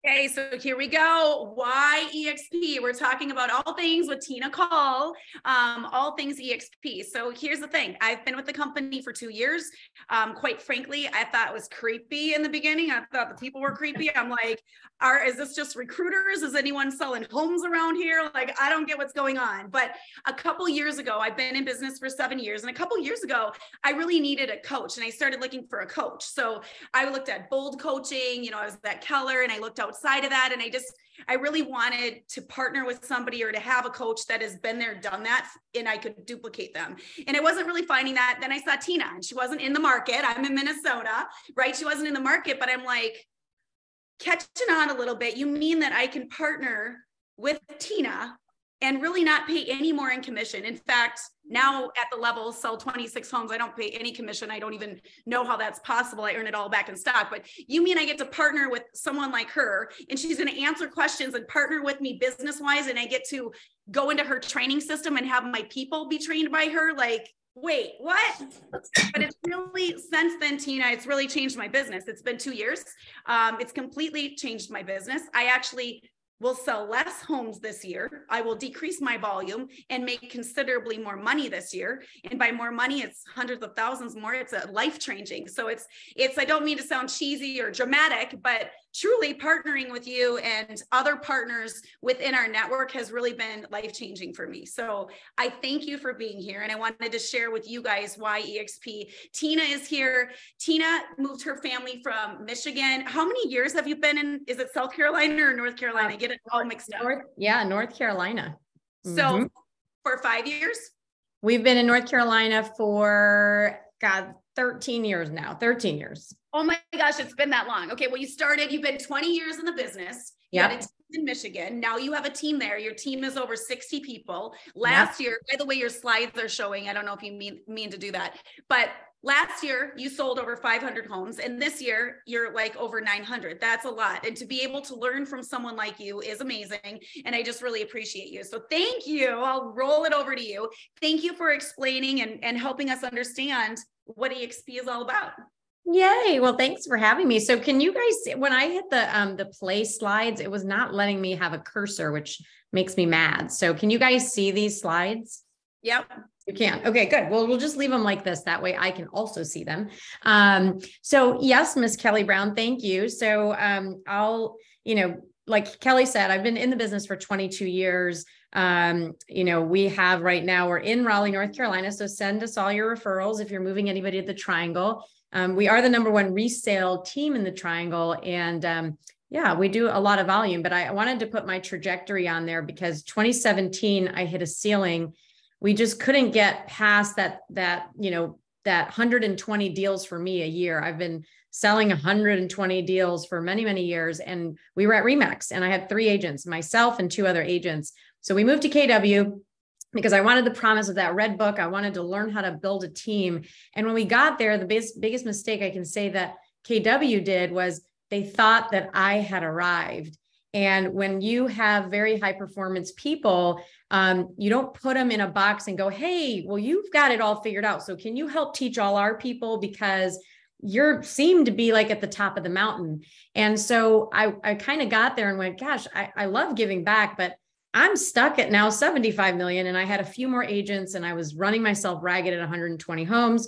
Okay, so here we go. Why eXp? We're talking about all things with Tina Caul, all things eXp. So here's the thing. I've been with the company for 2 years. Quite frankly, I thought it was creepy in the beginning. I thought the people were creepy. I'm like, is this just recruiters? Is anyone selling homes around here? Like, I don't get what's going on. But a couple years ago, I've been in business for 7 years. And a couple years ago, I really needed a coach and I started looking for a coach. So I looked at Bold Coaching, I was at Keller and I looked outside of that. And I really wanted to partner with somebody or to have a coach that has been there, done that, and I could duplicate them. And I wasn't really finding that. Then I saw Tina and she wasn't in the market. I'm in Minnesota, right? She wasn't in the market, but I'm like, catching on a little bit. You mean that I can partner with Tina and really not pay any more in commission? In fact, now at the level, sell 26 homes, I don't pay any commission. I don't even know how that's possible. I earn it all back in stock. But you mean I get to partner with someone like her and she's going to answer questions and partner with me business-wise, and I get to go into her training system and have my people be trained by her? Like, wait, what? But it's really, since then, Tina, it's really changed my business. It's been 2 years. It's completely changed my business. I actually will sell less homes this year. I will decrease my volume and make considerably more money this year. And by more money, it's hundreds of thousands more. It's a life changing. So it's, I don't mean to sound cheesy or dramatic, but truly partnering with you and other partners within our network has really been life changing for me. So I thank you for being here. And I wanted to share with you guys why eXp. Tina is here. Tina moved her family from Michigan. How many years have you been in? Is it South Carolina or North Carolina? I get it all mixed up. North Carolina. So for 5 years? We've been in North Carolina for, 13 years now, 13 years. Oh my gosh, it's been that long. Okay, well, you've been 20 years in the business. You had a team in Michigan. Now you have a team there. Your team is over 60 people. Last year, by the way, your slides are showing, I don't know if you mean to do that, but last year you sold over 500 homes, and this year you're like over 900. That's a lot. And to be able to learn from someone like you is amazing. And I just really appreciate you. So thank you. I'll roll it over to you. Thank you for explaining and helping us understand what eXp is all about. Yay. Well, thanks for having me. So can you guys see, when I hit the play slides, it was not letting me have a cursor, which makes me mad. So can you guys see these slides? Yep. You can. Okay, good. Well, we'll just leave them like this. That way I can also see them. So yes, Miss Kelly Brown, thank you. So I'll, like Kelly said, I've been in the business for 22 years. We have right now, we're in Raleigh, North Carolina. So send us all your referrals if you're moving anybody to the Triangle. We are the #1 resale team in the Triangle. And we do a lot of volume, but I wanted to put my trajectory on there because 2017, I hit a ceiling. We just couldn't get past that 120 deals for me a year. I've been selling 120 deals for many, many years. And we were at RE/MAX and I had 3 agents, myself and 2 other agents. So we moved to KW because I wanted the promise of that red book. I wanted to learn how to build a team. And when we got there, the biggest mistake I can say that KW did was they thought that I had arrived. And when you have very high performance people, you don't put them in a box and go, hey, well, you've got it all figured out. So can you help teach all our people? Because you seem to be like at the top of the mountain. And so I kind of got there and went, gosh, I love giving back, but I'm stuck at now 75 million. And I had a few more agents and I was running myself ragged at 120 homes.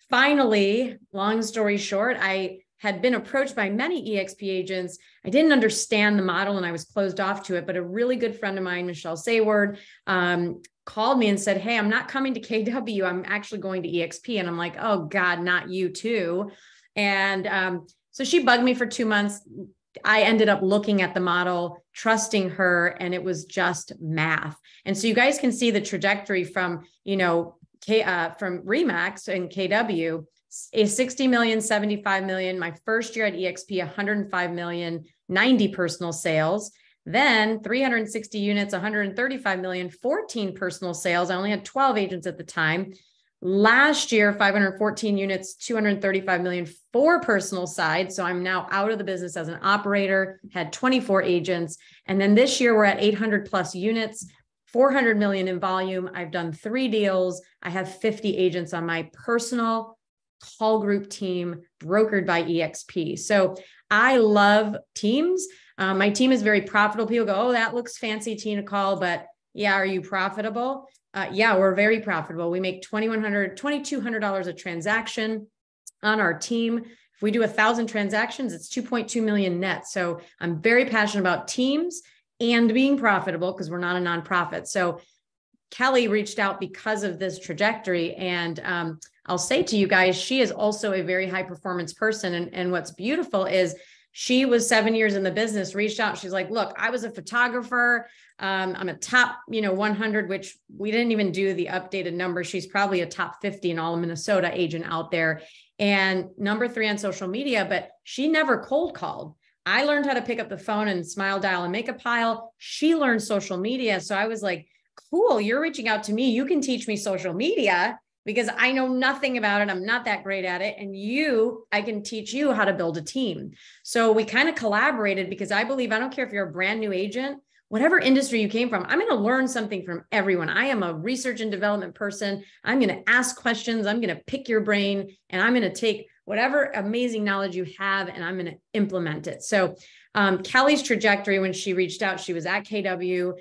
Finally, long story short, I had been approached by many eXp agents. I didn't understand the model and I was closed off to it, but a really good friend of mine, Michelle Sayward, called me and said, hey, I'm not coming to KW. I'm actually going to eXp. And I'm like, oh God, not you too. And so she bugged me for 2 months. I ended up looking at the model, trusting her, and it was just math. And so you guys can see the trajectory from, from RE/MAX and KW, a 60 million, 75 million. My first year at eXp, 105 million, 90 personal sales. Then 360 units, 135 million, 14 personal sales. I only had 12 agents at the time. Last year, 514 units, 235 million, 4 personal side. So I'm now out of the business as an operator, had 24 agents. And then this year we're at 800 plus units, 400 million in volume. I've done 3 deals. I have 50 agents on my personal call group team brokered by eXp. So I love teams. My team is very profitable. People go, oh, that looks fancy, Tina Caul, but yeah, are you profitable? Yeah, we're very profitable. We make $2,200 a transaction on our team. If we do 1,000 transactions, it's 2.2 million net. So I'm very passionate about teams and being profitable because we're not a nonprofit. So Kelly reached out because of this trajectory. And I'll say to you guys, she is also a very high performance person. And what's beautiful is she was 7 years in the business, reached out. She's like, look, I was a photographer. I'm a top, 100, which we didn't even do the updated number. She's probably a top 50 in all of Minnesota agent out there and number 3 on social media, but she never cold called. I learned how to pick up the phone and smile, dial, and make a pile. She learned social media. So I was like, cool, you're reaching out to me. You can teach me social media because I know nothing about it. I'm not that great at it. And I can teach you how to build a team. So we kind of collaborated because I believe, I don't care if you're a brand new agent, whatever industry you came from, I'm going to learn something from everyone. I am a research and development person. I'm going to ask questions. I'm going to pick your brain and I'm going to take whatever amazing knowledge you have and I'm going to implement it. So Kelly's trajectory, when she reached out, she was at KW,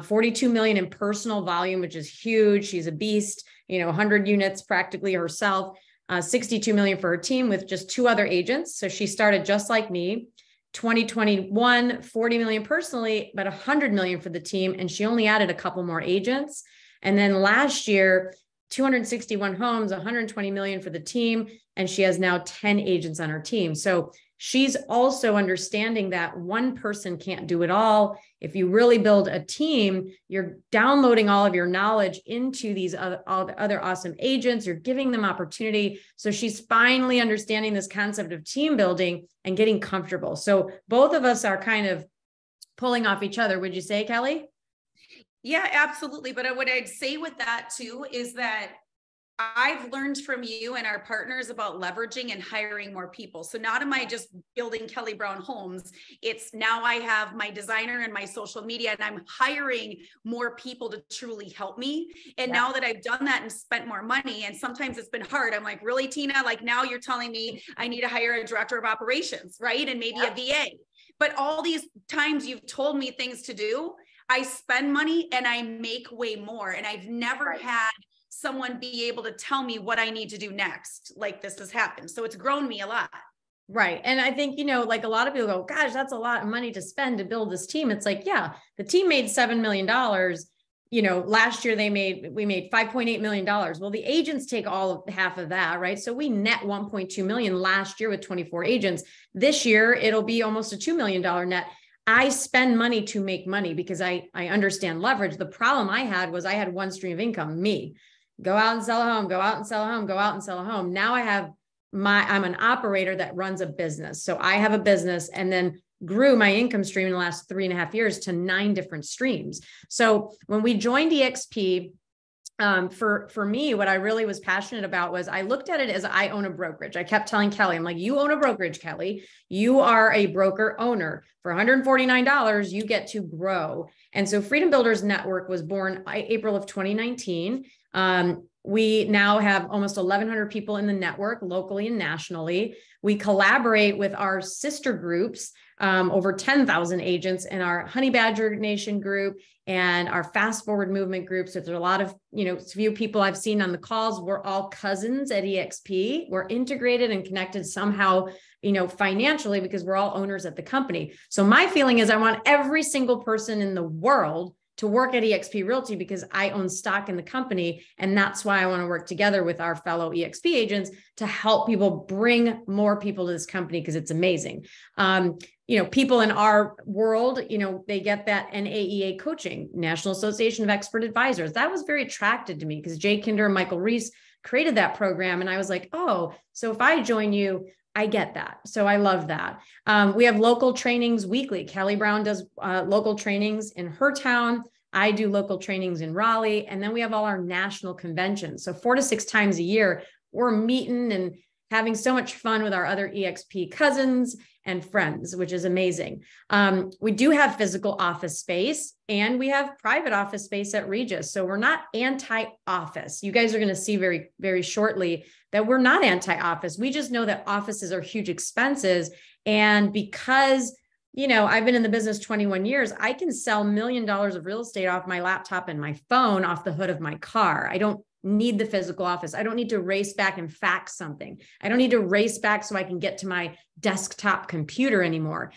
42 million in personal volume, which is huge. She's a beast, 100 units practically herself, 62 million for her team with just 2 other agents. So she started just like me. 2021, 40 million personally, but 100 million for the team. And she only added a couple more agents. And then last year, 261 homes, 120 million for the team. And she has now 10 agents on her team. So she's also understanding that one person can't do it all. If you really build a team, you're downloading all of your knowledge into these other awesome agents. You're giving them opportunity. So she's finally understanding this concept of team building and getting comfortable. So both of us are kind of pulling off each other. Would you say, Kelly? Yeah, absolutely. But what I'd say with that too is that I've learned from you and our partners about leveraging and hiring more people. So not am I just building Kelly Brown homes, it's now I have my designer and my social media and I'm hiring more people to truly help me. And now that I've done that and spent more money, and sometimes it's been hard, I'm like, really, Tina, like now you're telling me I need to hire a director of operations, right? And maybe a VA. But all these times you've told me things to do, I spend money and I make way more. And I've never had someone be able to tell me what I need to do next. Like this has happened. So it's grown me a lot. Right. And I think, like a lot of people go, gosh, that's a lot of money to spend to build this team. It's like, yeah, the team made $7 million. Last year we made $5.8 million. Well, the agents take half of that, right? So we net 1.2 million last year with 24 agents. This year, it'll be almost a $2 million net. I spend money to make money because I understand leverage. The problem I had was I had one stream of income, me. Go out and sell a home, go out and sell a home, go out and sell a home. Now I'm an operator that runs a business. So I have a business and then grew my income stream in the last 3.5 years to 9 different streams. So when we joined eXp, for me, what I really was passionate about was I looked at it as I own a brokerage. I kept telling Kelly, I'm like, you own a brokerage, Kelly. You are a broker owner. For $149, you get to grow. And so Freedom Builders Network was born April of 2019. We now have almost 1,100 people in the network locally and nationally. We collaborate with our sister groups, over 10,000 agents in our Honey Badger Nation group and our Fast Forward Movement group. So there's a lot of, few people I've seen on the calls. We're all cousins at eXp. We're integrated and connected somehow, financially because we're all owners at the company. So my feeling is I want every single person in the world to work at eXp Realty because I own stock in the company. And that's why I want to work together with our fellow eXp agents to help people bring more people to this company because it's amazing. People in our world, they get that NAEA coaching, National Association of Expert Advisors. That was very attractive to me because Jay Kinder and Michael Reese created that program. And I was like, oh, so if I join you, I get that. So I love that. We have local trainings weekly. Kelly Brown does local trainings in her town. I do local trainings in Raleigh. And then we have all our national conventions. So 4 to 6 times a year, we're meeting and having so much fun with our other eXp cousins and friends, which is amazing. We do have physical office space and we have private office space at Regis. So we're not anti-office. You guys are going to see very, very shortly that we're not anti-office. We just know that offices are huge expenses. And because I've been in the business 21 years. I can sell $1 million of real estate off my laptop and my phone off the hood of my car. I don't need the physical office. I don't need to race back and fax something. I don't need to race back so I can get to my desktop computer anymore.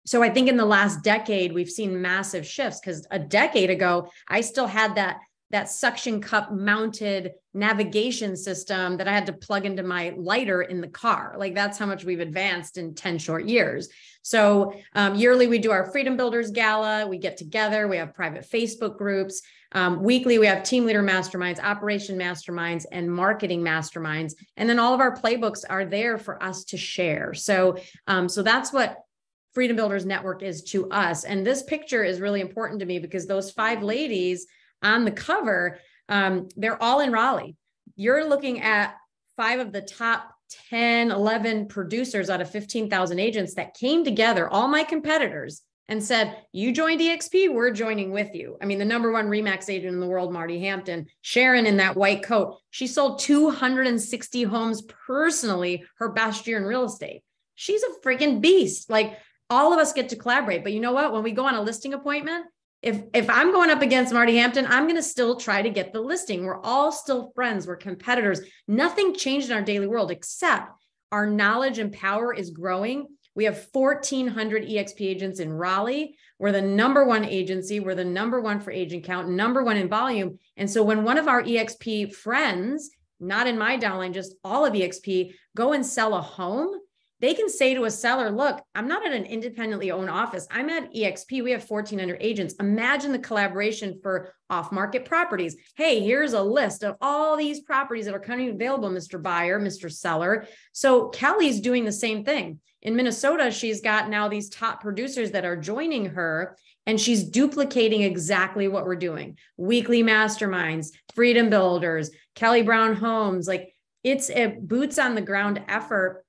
So I think in the last decade, we've seen massive shifts, because a decade ago, I still had that suction cup mounted navigation system that I had to plug into my lighter in the car. Like, that's how much we've advanced in 10 short years. So yearly, we do our Freedom Builders Gala. We get together. We have private Facebook groups. Weekly, we have team leader masterminds, operation masterminds, and marketing masterminds. And then all of our playbooks are there for us to share. So that's what Freedom Builders Network is to us. And this picture is really important to me, because those 5 ladies on the cover, they're all in Raleigh. You're looking at 5 of the top 10, 11 producers out of 15,000 agents that came together, all my competitors, and said, you joined eXp, we're joining with you. I mean, the number 1 RE/MAX agent in the world, Marty Hampton, Sharon in that white coat, she sold 260 homes personally, her best year in real estate. She's a freaking beast. Like, all of us get to collaborate. But you know what? When we go on a listing appointment, if I'm going up against Marty Hampton, I'm going to still try to get the listing. We're all still friends. We're competitors. Nothing changed in our daily world, except our knowledge and power is growing. We have 1,400 eXp agents in Raleigh. We're the number 1 agency. We're the number 1 for agent count, number 1 in volume. And so when one of our eXp friends, not in my downline, just all of eXp, go and sell a home, they can say to a seller, look, I'm not at an independently owned office. I'm at eXp. We have 1,400 agents. Imagine the collaboration for off-market properties. Hey, here's a list of all these properties that are coming available, Mr. Buyer, Mr. Seller. So Kelly's doing the same thing. In Minnesota, she's got now these top producers that are joining her, and she's duplicating exactly what we're doing. Weekly masterminds, Freedom Builders, Kelly Brown Homes. Like, it's a boots on the ground effort,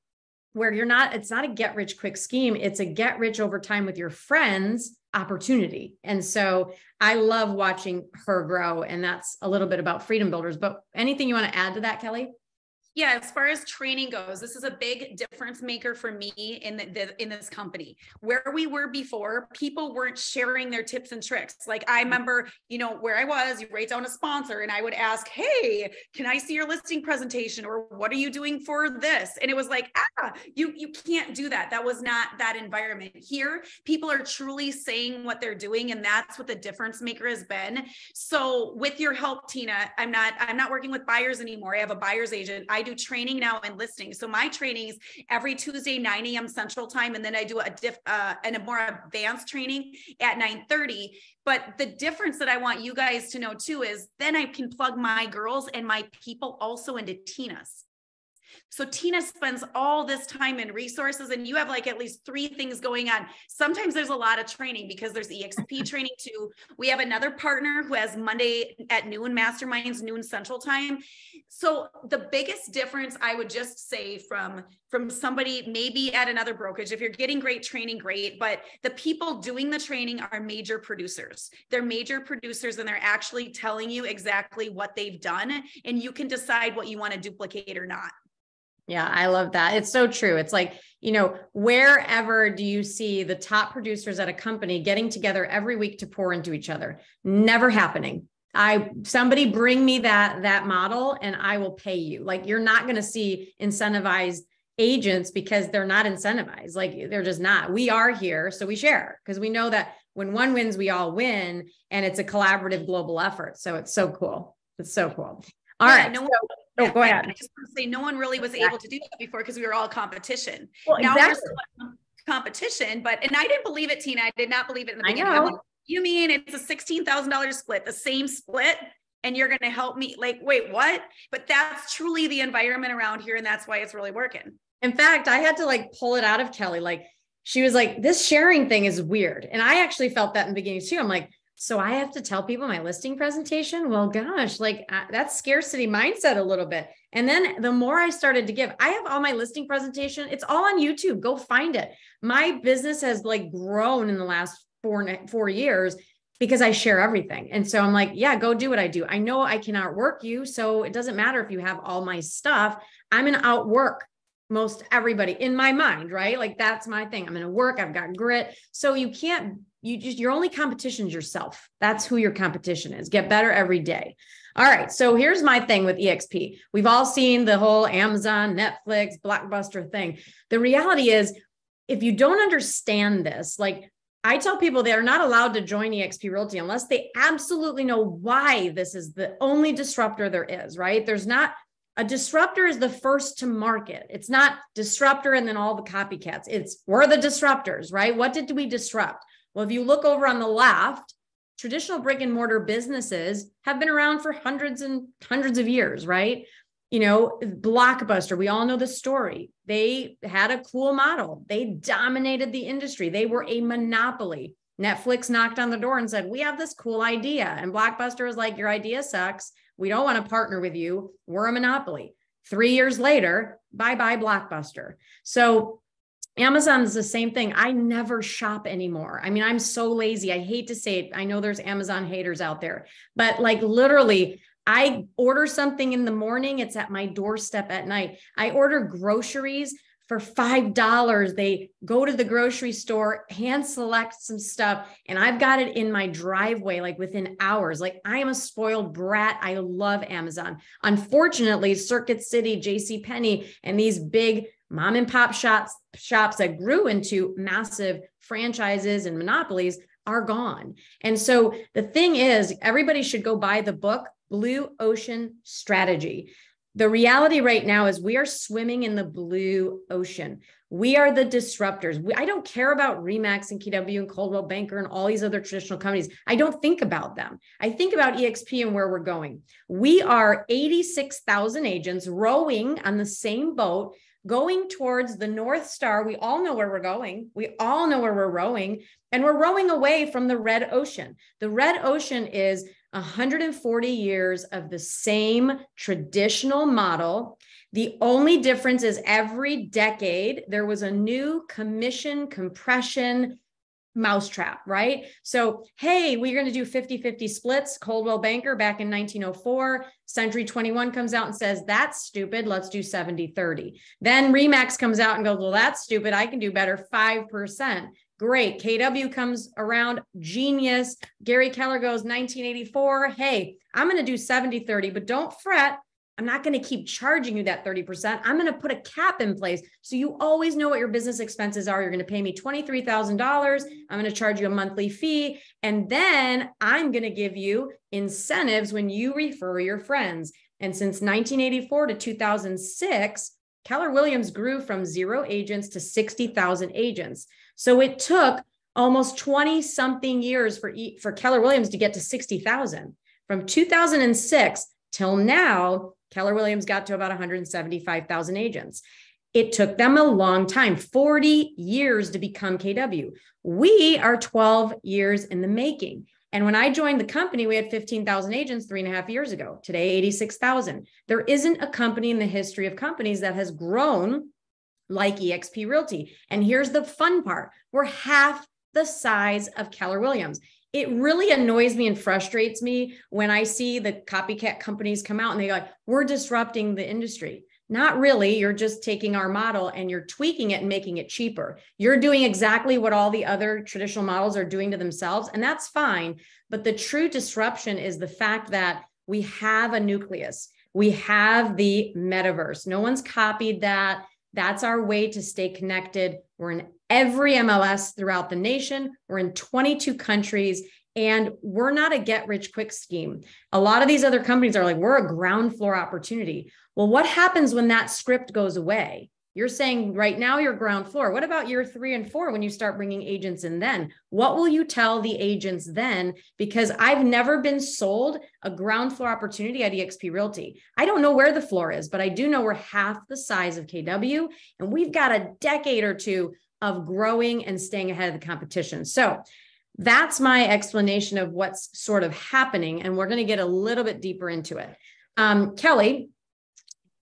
where it's not a get rich quick scheme. It's a get rich over time with your friends opportunity. And so I love watching her grow. And that's a little bit about Freedom Builders. But anything you want to add to that, Kelly? Yeah, as far as training goes, this is a big difference maker for me in this company. Where we were before, people weren't sharing their tips and tricks. Like, I remember, where I was, you write down a sponsor and I would ask, hey, can I see your listing presentation? Or what are you doing for this? And it was like, you can't do that. That was not that environment. Here, people are truly saying what they're doing. And that's what the difference maker has been. So with your help, Tina, I'm not working with buyers anymore. I have a buyer's agent. I do training now and listing. So my trainings every Tuesday, 9 a.m. Central Time. And then I do a more advanced training at 9:30. But the difference that I want you guys to know too is then I can plug my girls and my people also into Tina's. So Tina spends all this time and resources, and you have like at least 3 things going on. Sometimes there's a lot of training because there's eXp training too. We have another partner who has Monday at noon masterminds, noon Central Time. So the biggest difference I would just say from somebody maybe at another brokerage, if you're getting great training, great, but the people doing the training are major producers. They're major producers, and they're actually telling you exactly what they've done, and you can decide what you want to duplicate or not. Yeah, I love that. It's so true. It's like, wherever do you see the top producers at a company getting together every week to pour into each other? Never happening. Somebody bring me that model and I will pay you. Like, you're not going to see incentivized agents because they're not incentivized. Like, they're just not. We are here, so we share, because we know that when one wins, we all win, and it's a collaborative global effort. So it's so cool. It's so cool. All right. Go ahead. I just want to say, no one really was able to do that before because we were all competition. Well, now exactly. we're still competition, and I didn't believe it, Tina. I did not believe it in the beginning. I know. I'm like, you mean it's a $16,000 split, the same split, and you're going to help me? Like, wait, what? But that's truly the environment around here, and that's why it's really working. In fact, I had to pull it out of Kelly. Like, she was like, this sharing thing is weird. And I actually felt that in the beginning too. I'm like, so I have to tell people my listing presentation? Well, gosh, that's scarcity mindset a little bit. And then the more I started to give, I have all my listing presentation. It's all on YouTube. Go find it. My business has grown in the last 4 years because I share everything. And so I'm like, yeah, go do what I do. I know I can outwork you. So it doesn't matter if you have all my stuff. I'm going to outwork most everybody in my mind, right? Like that's my thing. I'm going to work. I've got grit. So your only competition is yourself. That's who your competition is. Get better every day. All right. So here's my thing with eXp. We've all seen the whole Amazon, Netflix, Blockbuster thing. The reality is, if you don't understand this, like I tell people they are not allowed to join eXp Realty unless they absolutely know why this is the only disruptor there is, right? A disruptor is the first to market. It's not disruptor and then all the copycats. We're the disruptors, right? What did we disrupt? Well, if you look over on the left, traditional brick and mortar businesses have been around for hundreds and hundreds of years, right? Blockbuster, we all know the story. They had a cool model. They dominated the industry. They were a monopoly. Netflix knocked on the door and said, we have this cool idea. And Blockbuster was like, your idea sucks. We don't want to partner with you. We're a monopoly. 3 years later, bye-bye Blockbuster. So Amazon is the same thing. I never shop anymore. I mean, I'm so lazy. I hate to say it. I know there's Amazon haters out there, but like literally, I order something in the morning. It's at my doorstep at night. I order groceries for $5. They go to the grocery store, hand select some stuff, and I've got it in my driveway, like within hours. Like I am a spoiled brat. I love Amazon. Unfortunately, Circuit City, JCPenney, and these big mom and pop shops that grew into massive franchises and monopolies are gone. And so the thing is, everybody should go buy the book, Blue Ocean Strategy. The reality right now is we are swimming in the blue ocean. We are the disruptors. I don't care about RE/MAX and KW and Coldwell Banker and all these other traditional companies. I don't think about them. I think about eXp and where we're going. We are 86,000 agents rowing on the same boat, going towards the North Star. We all know where we're going. We all know where we're rowing, and we're rowing away from the red ocean. The red ocean is 140 years of the same traditional model. The only difference is every decade, there was a new commission compression mousetrap, right? So, hey, we're going to do 50-50 splits. Coldwell Banker back in 1904, Century 21 comes out and says, that's stupid. Let's do 70-30. Then RE/MAX comes out and goes, well, that's stupid. I can do better, 5%. Great. KW comes around, genius. Gary Keller goes 1984. Hey, I'm going to do 70-30, but don't fret. I'm not going to keep charging you that 30%. I'm going to put a cap in place so you always know what your business expenses are. You're going to pay me $23,000. I'm going to charge you a monthly fee. And then I'm going to give you incentives when you refer your friends. And since 1984 to 2006, Keller Williams grew from 0 agents to 60,000 agents. So it took almost 20 something years for Keller Williams to get to 60,000. From 2006 till now, Keller Williams got to about 175,000 agents. It took them a long time, 40 years to become KW. We are 12 years in the making. And when I joined the company, we had 15,000 agents 3.5 years ago. Today, 86,000. There isn't a company in the history of companies that has grown like eXp Realty. And here's the fun part. We're half the size of Keller Williams. It really annoys me and frustrates me when I see the copycat companies come out and they go, we're disrupting the industry. Not really. You're just taking our model and you're tweaking it and making it cheaper. You're doing exactly what all the other traditional models are doing to themselves, and that's fine. But the true disruption is the fact that we have a nucleus. We have the metaverse. No one's copied that. That's our way to stay connected. We're in every MLS throughout the nation. We're in 22 countries. And we're not a get-rich-quick scheme. A lot of these other companies are like, we're a ground floor opportunity. Well, what happens when that script goes away? You're saying right now you're ground floor. What about year 3 and 4 when you start bringing agents in then? What will you tell the agents then? Because I've never been sold a ground floor opportunity at eXp Realty. I don't know where the floor is, but I do know we're half the size of KW, and we've got a decade or two of growing and staying ahead of the competition. So that's my explanation of what's sort of happening. And we're going to get a little bit deeper into it. Kelly,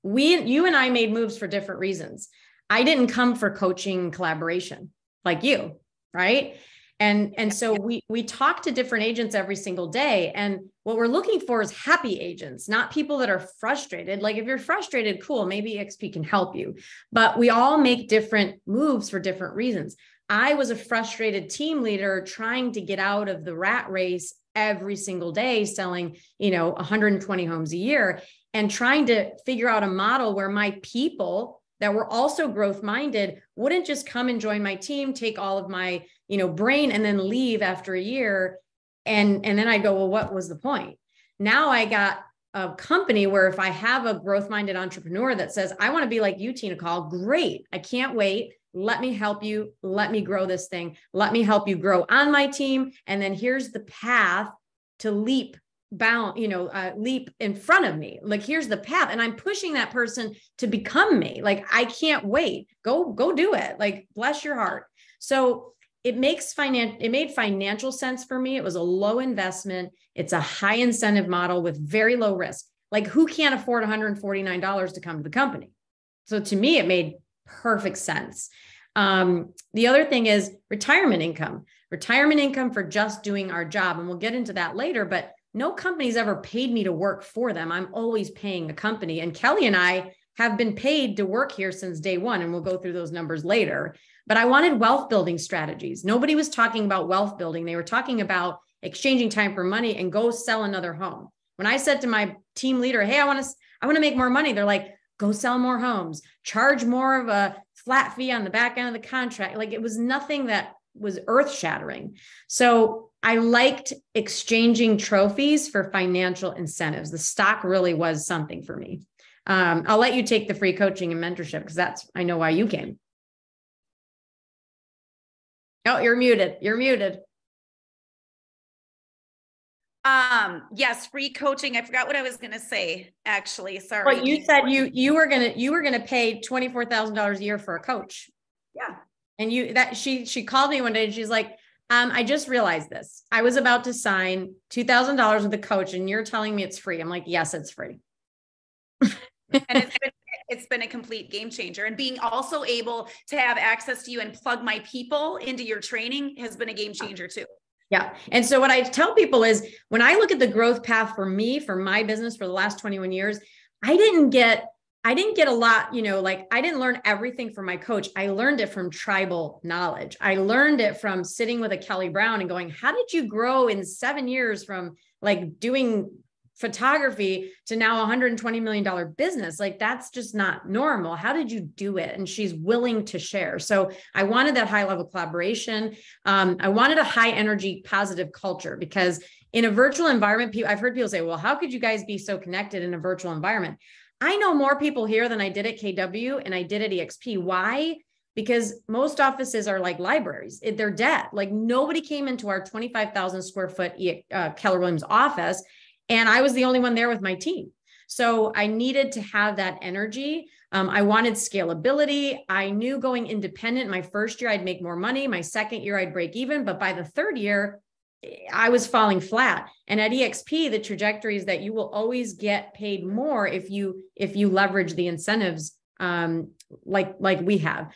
you and I made moves for different reasons. I didn't come for coaching and collaboration like you, right? And so we talk to different agents every single day. And what we're looking for is happy agents, not people that are frustrated. Like if you're frustrated, cool, maybe eXp can help you. But we all make different moves for different reasons. I was a frustrated team leader trying to get out of the rat race every single day, selling, 120 homes a year, and trying to figure out a model where my people that were also growth minded wouldn't just come and join my team, take all of my, brain and then leave after a year. And then I go, well, what was the point? Now I got a company where if I have a growth minded entrepreneur that says, I want to be like you, Tina Caul, great. I can't wait. Let me help you. Let me grow this thing. Let me help you grow on my team. And then here's the path to leap in front of me. Like, here's the path. And I'm pushing that person to become me. Like, I can't wait. Go do it. Like, bless your heart. So it made financial sense for me. It was a low investment. It's a high incentive model with very low risk. Like, who can't afford $149 to come to the company? So to me, it made perfect sense. The other thing is retirement income for just doing our job. And we'll get into that later, but no company's ever paid me to work for them. I'm always paying the company. And Kelly and I have been paid to work here since day one. And we'll go through those numbers later. But I wanted wealth building strategies. Nobody was talking about wealth building. They were talking about exchanging time for money and go sell another home. When I said to my team leader, hey, I want to make more money. They're like, go sell more homes, charge more of a flat fee on the back end of the contract. Like, it was nothing that was earth shattering. So I liked exchanging trophies for financial incentives. The stock really was something for me. I'll let you take the free coaching and mentorship because I know why you came. Oh, you're muted. Yes, free coaching. I forgot what I was going to say, actually. Sorry. Well, you said you were going to pay $24,000 a year for a coach. Yeah. And she called me one day and she's like, I just realized this. I was about to sign $2,000 with a coach and you're telling me it's free. I'm like, yes, it's free. And it's been a complete game changer. And being also able to have access to you and plug my people into your training has been a game changer too. Yeah. And so what I tell people is when I look at the growth path for me, for my business for the last 21 years, I didn't get a lot, I didn't learn everything from my coach. I learned it from tribal knowledge. I learned it from sitting with a Kelly Brown and going, how did you grow in 7 years from like doing photography to now $120 million business? Like, that's just not normal. How did you do it? And she's willing to share. So I wanted that high level collaboration. I wanted a high energy, positive culture because in a virtual environment, I've heard people say, well, how could you guys be so connected in a virtual environment? I know more people here than I did at KW and I did at eXp. Why? Because most offices are like libraries. They're dead. Like, nobody came into our 25,000 square foot Keller Williams office. And I was the only one there with my team. So I needed to have that energy. I wanted scalability. I knew going independent, my first year, I'd make more money. My second year, I'd break even. But by the third year, I was falling flat. And at eXp, the trajectory is that you will always get paid more if you leverage the incentives like we have.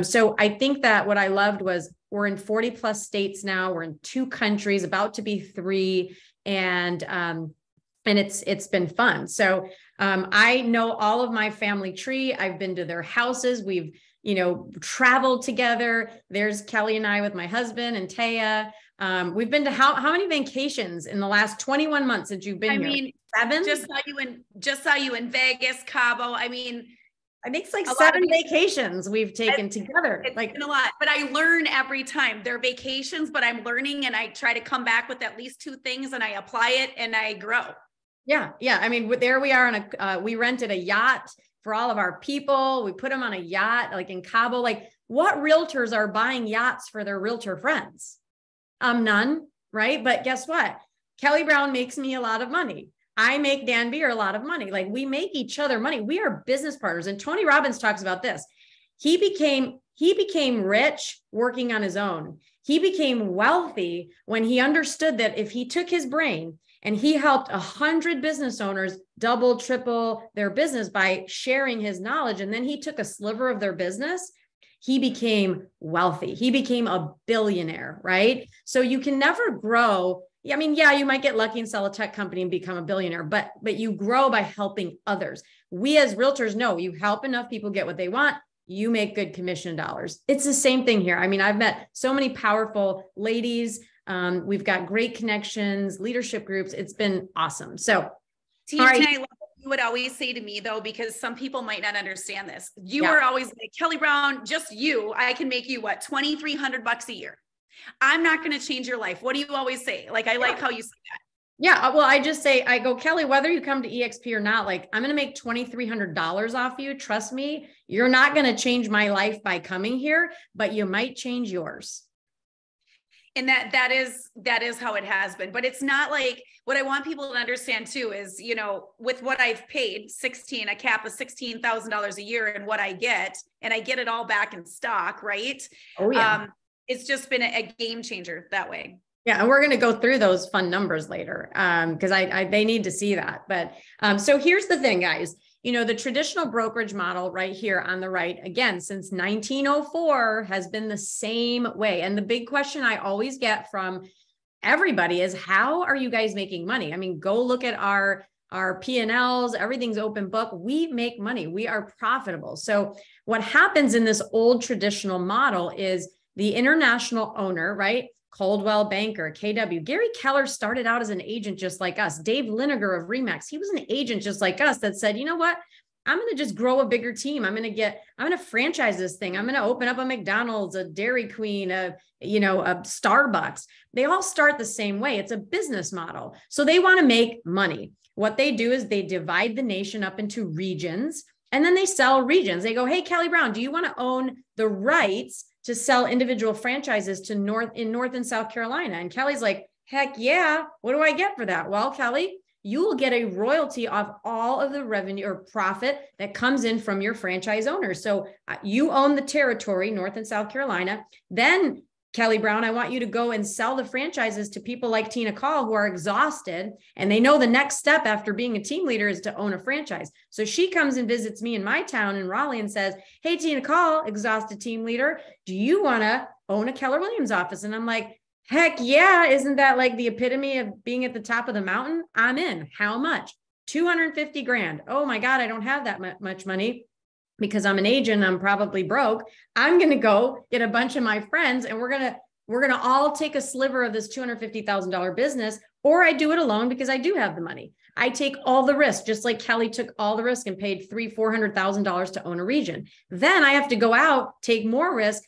So I think that what I loved was we're in 40 plus states now. We're in 2 countries, about to be 3. And it's been fun. So I know all of my family tree. I've been to their houses. We've, traveled together. There's Kelly and I with my husband and Taya. We've been to how many vacations in the last 21 months since you've been here? I mean, 7? Just saw you in Vegas, Cabo. I mean, I think it's like 7 vacations we've taken together. It's like been a lot, but I learn every time. They're vacations, but I'm learning and I try to come back with at least 2 things and I apply it and I grow. Yeah. I mean, there we are we rented a yacht for all of our people. We put them on a yacht, like in Cabo. Like, what realtors are buying yachts for their realtor friends? None, right? But guess what? Kelly Brown makes me a lot of money. I make Dan Beer a lot of money. Like, we make each other money. We are business partners. And Tony Robbins talks about this. He became rich working on his own. He became wealthy when he understood that if he took his brain and he helped 100 business owners double, triple their business by sharing his knowledge, and then he took a sliver of their business, he became wealthy. He became a billionaire, right? So you can never grow. I mean, yeah, you might get lucky and sell a tech company and become a billionaire, but you grow by helping others. We as realtors know you help enough people get what they want, you make good commission dollars. It's the same thing here. I mean, I've met so many powerful ladies. We've got great connections, leadership groups. It's been awesome. So, Tina, I love what you would always say to me though, because some people might not understand this. You were always like, Kelly Brown, just you, I can make you what, $2,300 a year. I'm not going to change your life. What do you always say? Like, I like how you say that. Yeah. Well, I just say, I go, Kelly, whether you come to eXp or not, like I'm going to make $2,300 off you. Trust me, you're not going to change my life by coming here, but you might change yours. And that is how it has been. But it's not like, what I want people to understand too is, you know, with what I've paid, a cap of $16,000 a year and what I get, and I get it all back in stock, right? Oh yeah. It's just been a game changer that way. Yeah. And we're going to go through those fun numbers later because they need to see that. But so here's the thing, guys. You know, the traditional brokerage model right here on the right, again, since 1904 has been the same way. And the big question I always get from everybody is, how are you guys making money? I mean, go look at our P&Ls, everything's open book. We make money. We are profitable. So what happens in this old traditional model is the international owner, right? Coldwell Banker, KW. Gary Keller started out as an agent just like us. Dave Liniger of Remax, he was an agent just like us that said, you know what? I'm going to just grow a bigger team. I'm going to franchise this thing. I'm going to open up a McDonald's, a Dairy Queen, a Starbucks. They all start the same way. It's a business model. So they want to make money. What they do is they divide the nation up into regions, and then they sell regions. They go, hey, Kelly Brown, do you want to own the rights to sell individual franchises to North and South Carolina? And Kelly's like, heck yeah. What do I get for that? Well, Kelly, you will get a royalty off all of the revenue or profit that comes in from your franchise owners. So you own the territory, North and South Carolina. Then Kelly Brown, I want you to go and sell the franchises to people like Tina Caul who are exhausted and they know the next step after being a team leader is to own a franchise. So she comes and visits me in my town in Raleigh and says, hey, Tina Caul, exhausted team leader, do you want to own a Keller Williams office? And I'm like, heck yeah. Isn't that like the epitome of being at the top of the mountain? I'm in. How much? 250 grand. Oh my God, I don't have that much money. Because I'm an agent, I'm probably broke. I'm going to go get a bunch of my friends and we're going to all take a sliver of this $250,000 business, or I do it alone because I do have the money. I take all the risk, just like Kelly took all the risk and paid $400,000 to own a region. Then I have to go out, take more risk,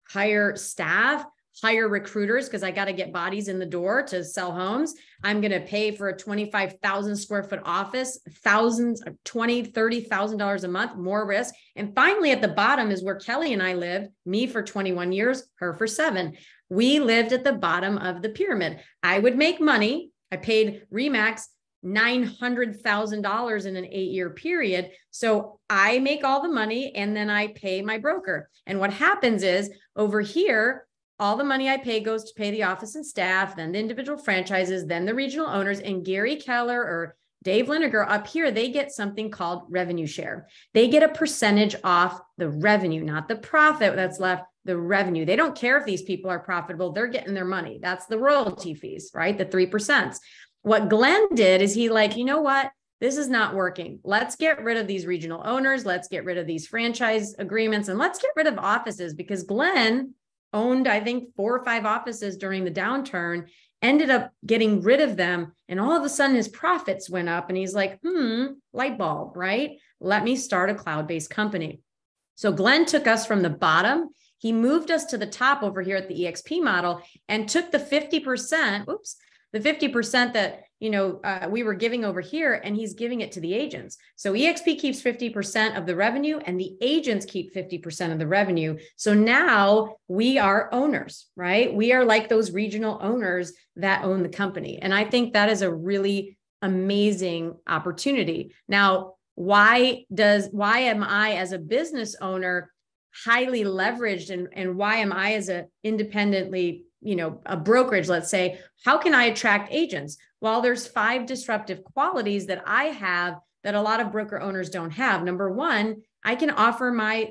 hire staff, hire recruiters because I got to get bodies in the door to sell homes. I'm going to pay for a 25,000 square foot office, $20,000, $30,000 a month, more risk. And finally, at the bottom is where Kelly and I lived, me for 21 years, her for 7. We lived at the bottom of the pyramid. I would make money. I paid Remax $900,000 in an 8-year period. So I make all the money and then I pay my broker. And what happens is over here, all the money I pay goes to pay the office and staff, then the individual franchises, then the regional owners, and Gary Keller or Dave Liniger up here, they get something called revenue share. They get a percentage off the revenue, not the profit that's left, the revenue. They don't care if these people are profitable. They're getting their money. That's the royalty fees, right? The 3%. What Glenn did is he like, you know what? This is not working. Let's get rid of these regional owners. Let's get rid of these franchise agreements and let's get rid of offices because Glenn owned, I think, 4 or 5 offices during the downturn, ended up getting rid of them. And all of a sudden his profits went up and he's like, light bulb, right? Let me start a cloud-based company. So Glenn took us from the bottom. He moved us to the top over here at the eXp model and took the 50%, the 50% that, we were giving over here, and he's giving it to the agents. So eXp keeps 50% of the revenue and the agents keep 50% of the revenue. So now we are owners, right? We are like those regional owners that own the company. And I think that is a really amazing opportunity. Now, why am I as a business owner highly leveraged and why am I as a independently, a brokerage, let's say, how can I attract agents? Well, there's 5 disruptive qualities that I have that a lot of broker owners don't have. Number 1, I can offer my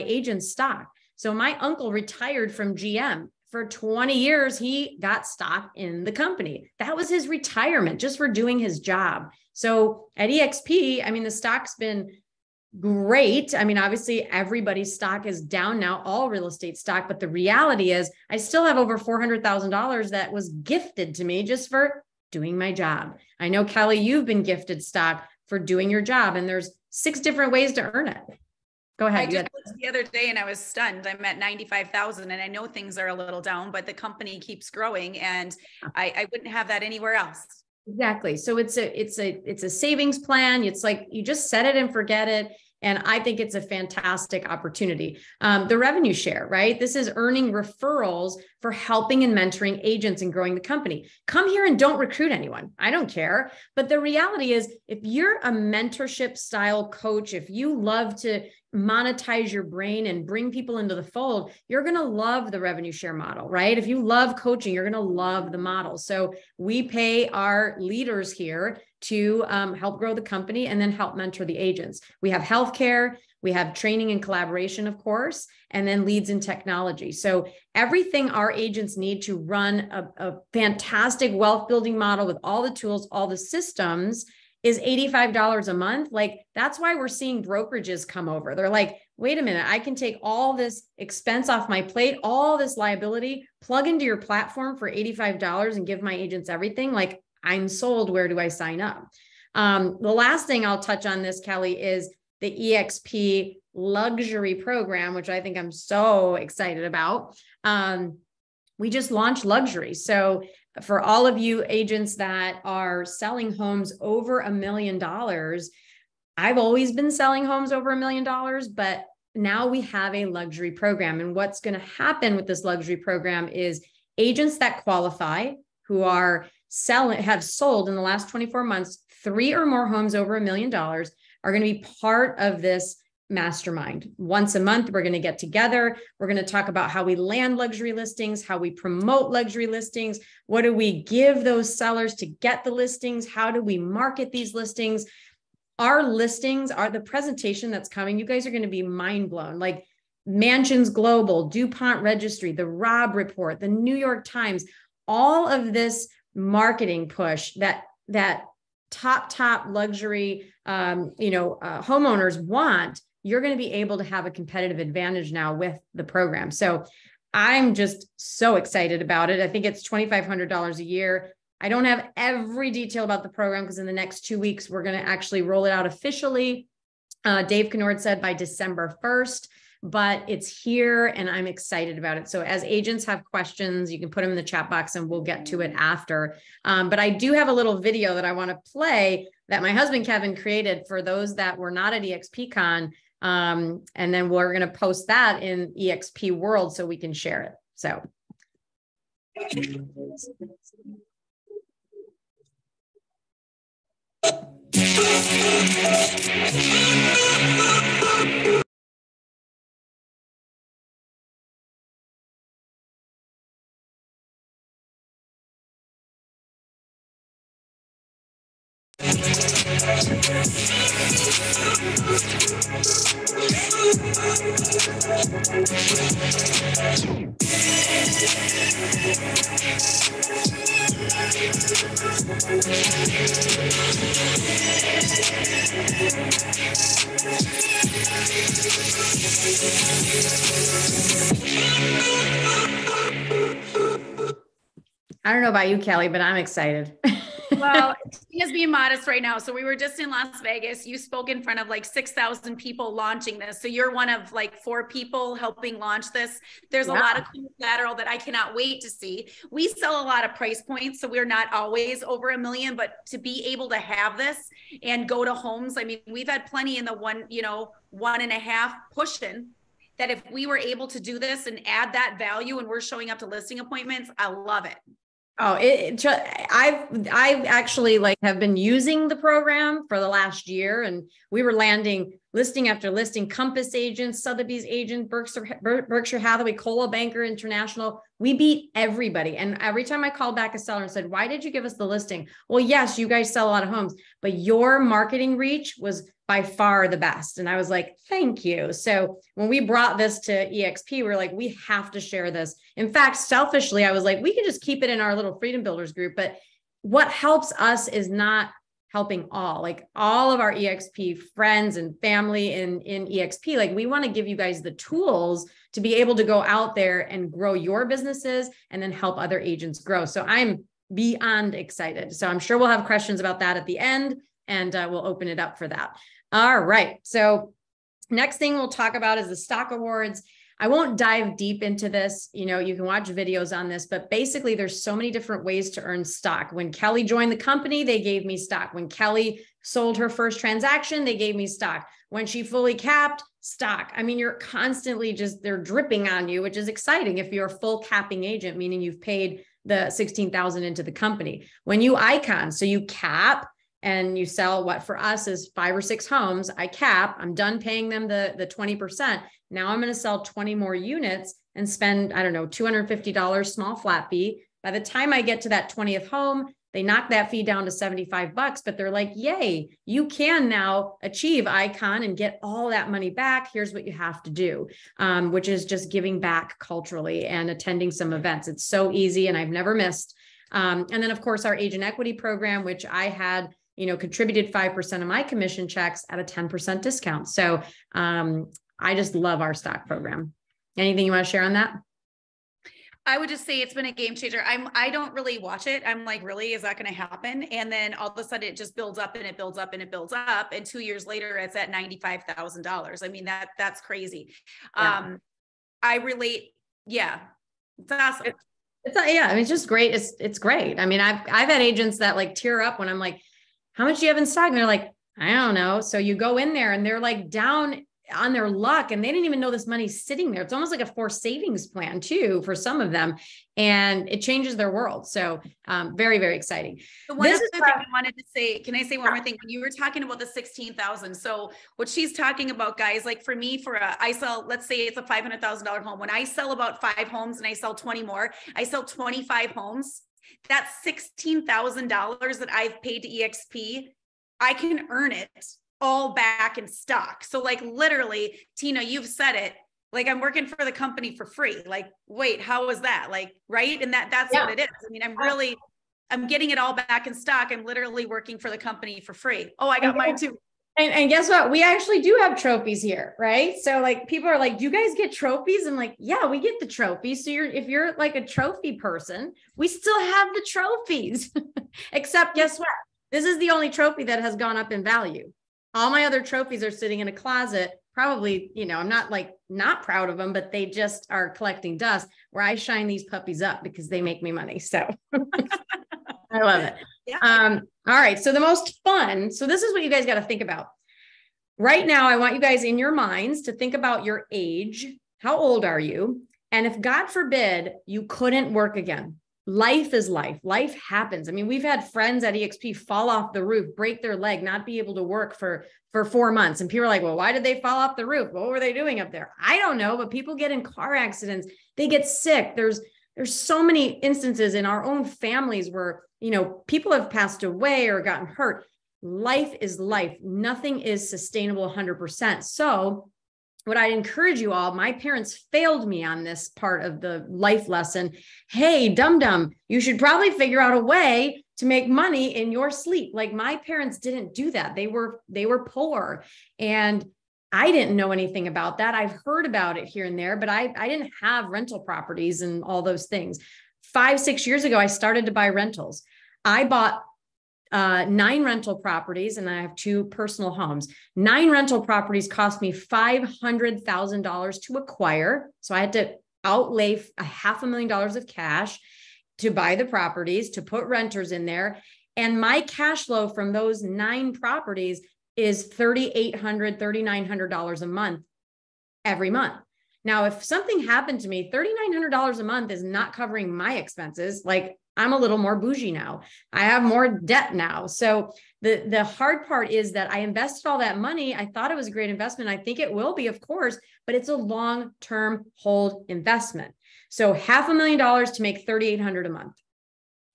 agent's stock. So my uncle retired from GM. For 20 years, he got stock in the company. That was his retirement just for doing his job. So at eXp, I mean, the stock's been great. I mean, obviously everybody's stock is down now, all real estate stock, but the reality is I still have over $400,000 that was gifted to me just for doing my job. I know, Kelly, you've been gifted stock for doing your job, and there's 6 different ways to earn it. Go ahead. I just looked the other day and I was stunned. I'm at 95,000 and I know things are a little down, but the company keeps growing and I wouldn't have that anywhere else. Exactly. So it's a savings plan. It's like you just set it and forget it. And I think it's a fantastic opportunity. The revenue share, right? This is earning referrals for helping and mentoring agents and growing the company. Come here and don't recruit anyone. I don't care. But the reality is, if you're a mentorship style coach, if you love to monetize your brain and bring people into the fold, you're going to love the revenue share model, right? If you love coaching, you're going to love the model. So we pay our leaders here to help grow the company and then help mentor the agents. We have healthcare, we have training and collaboration, of course, and then leads in technology. So everything our agents need to run a fantastic wealth building model with all the tools, all the systems is $85 a month. Like, that's why we're seeing brokerages come over. They're like, wait a minute, I can take all this expense off my plate, all this liability, plug into your platform for $85 and give my agents everything. Like, I'm sold. Where do I sign up? The last thing I'll touch on this, Kelly, is the eXp luxury program, which I think I'm so excited about. We just launched luxury. So for all of you agents that are selling homes over $1 million, I've always been selling homes over $1 million, but now we have a luxury program. And what's going to happen with this luxury program is agents that qualify, who are have sold in the last 24 months, 3 or more homes over $1 million, are going to be part of this mastermind. Once a month, we're going to get together. We're going to talk about how we land luxury listings, how we promote luxury listings. What do we give those sellers to get the listings? How do we market these listings? Our listings are the presentation that's coming. You guys are going to be mind blown. Like Mansions Global, DuPont Registry, the Robb Report, the New York Times, all of this marketing push that top luxury, homeowners want. You're going to be able to have a competitive advantage now with the program. So I'm just so excited about it. I think it's $2,500 a year. I don't have every detail about the program because in the next 2 weeks, we're going to actually roll it out officially. Dave Kennard said by December 1st, but it's here and I'm excited about it. So as agents have questions, you can put them in the chat box and we'll get to it after. But I do have a little video that I want to play that my husband, Kevin, created for those that were not at eXpCon. And then we're going to post that in eXp World so we can share it. So. I don't know about you, Kelly, but I'm excited. Well, Tina's being modest right now. So we were just in Las Vegas. You spoke in front of like 6,000 people launching this. So you're one of like 4 people helping launch this. There's a lot of cool collateral that I cannot wait to see. We sell a lot of price points, so we're not always over $1 million, but to be able to have this and go to homes. I mean, we've had plenty in the 1.5 pushing that if we were able to do this and add that value and we're showing up to listing appointments, I love it. Oh, I've actually have been using the program for the last year, and we were landing listing after listing, Compass agents, Sotheby's agent, Berkshire Hathaway, Coal Banker International. We beat everybody. And every time I called back a seller and said, why did you give us the listing? Well, yes, you guys sell a lot of homes, but your marketing reach was by far the best. And I was like, thank you. So when we brought this to eXp, we're like, we have to share this. In fact, selfishly, I was like, we can just keep it in our little Freedom Builders group. But what helps us is not helping all, like all of our eXp friends and family in eXp. Like, we want to give you guys the tools to be able to go out there and grow your businesses and then help other agents grow. So I'm beyond excited. So I'm sure we'll have questions about that at the end, and we'll open it up for that. All right. So next thing we'll talk about is the stock awards. I won't dive deep into this. You know, you can watch videos on this, but basically there's so many different ways to earn stock. When Kelly joined the company, they gave me stock. When Kelly sold her first transaction, they gave me stock. When she fully capped, stock. I mean, you're constantly just, they're dripping on you, which is exciting if you're a full capping agent, meaning you've paid the $16,000 into the company. When you icon, so you cap and you sell what for us is 5 or 6 homes, I cap, I'm done paying them the 20%. Now I'm going to sell 20 more units and spend, I don't know, $250 small flat fee. By the time I get to that 20th home, they knock that fee down to $75, but they're like, yay, you can now achieve icon and get all that money back. Here's what you have to do, which is just giving back culturally and attending some events. It's so easy and I've never missed. And then of course our agent equity program, which I had, you know, contributed 5% of my commission checks at a 10% discount. So I just love our stock program. Anything you want to share on that? I would just say it's been a game changer. I don't really watch it. I'm like, really, is that going to happen? And then all of a sudden it just builds up and it builds up and it builds up. And 2 years later, it's at $95,000. I mean, that's crazy. Yeah. I relate. Yeah. It's awesome. Yeah. I mean, it's just great. It's great. I mean, I've had agents that like tear up when I'm like, how much do you have in stock? And they're like, I don't know. So you go in there and they're like down on their luck and they didn't even know this money's sitting there. It's almost like a forced savings plan too, for some of them. And it changes their world. So very, very exciting. The one other thing I wanted to say, can I say one more thing? You were talking about the 16,000. So what she's talking about, guys, like for me, I sell, let's say it's a $500,000 home. When I sell about 5 homes and I sell 20 more, I sell 25 homes. That's $16,000 that I've paid to eXp. I can earn it all back in stock. So like literally, Tina, you've said it, like I'm working for the company for free. Like, wait, how was that? Like, right. And that's what it is. I mean, I'm getting it all back in stock. I'm literally working for the company for free. Oh, I got mine too. And guess what? We actually do have trophies here, right? So like people are like, do you guys get trophies? I'm like, yeah, we get the trophies. So if you're like a trophy person, we still have the trophies, except guess what? This is the only trophy that has gone up in value. All my other trophies are sitting in a closet. Probably, you know, I'm not proud of them, but they just are collecting dust, where I shine these puppies up because they make me money. So I love it. Yeah. All right. So the most fun. So this is what you guys got to think about right now. I want you guys in your minds to think about your age. How old are you? And if God forbid you couldn't work again, life is life. Life happens. I mean, we've had friends at eXp fall off the roof, break their leg, not be able to work for 4 months. And people are like, well, why did they fall off the roof? What were they doing up there? I don't know, but people get in car accidents. They get sick. There's so many instances in our own families where, you know, people have passed away or gotten hurt. Life is life. Nothing is sustainable 100%. So what I encourage you all, my parents failed me on this part of the life lesson. Hey, dum-dum, you should probably figure out a way to make money in your sleep. Like my parents didn't do that. They were poor and I didn't know anything about that. I've heard about it here and there, but I didn't have rental properties and all those things. 5-6 years ago, I started to buy rentals. I bought 9 rental properties and I have 2 personal homes. 9 rental properties cost me $500,000 to acquire. So I had to outlay $500,000 of cash to buy the properties, to put renters in there. And my cash flow from those 9 properties is $3,800, $3,900 a month every month. Now, if something happened to me, $3,900 a month is not covering my expenses. Like I'm a little more bougie now. I have more debt now. So the hard part is that I invested all that money. I thought it was a great investment. I think it will be, of course, but it's a long-term hold investment. So $500,000 to make $3,800 a month.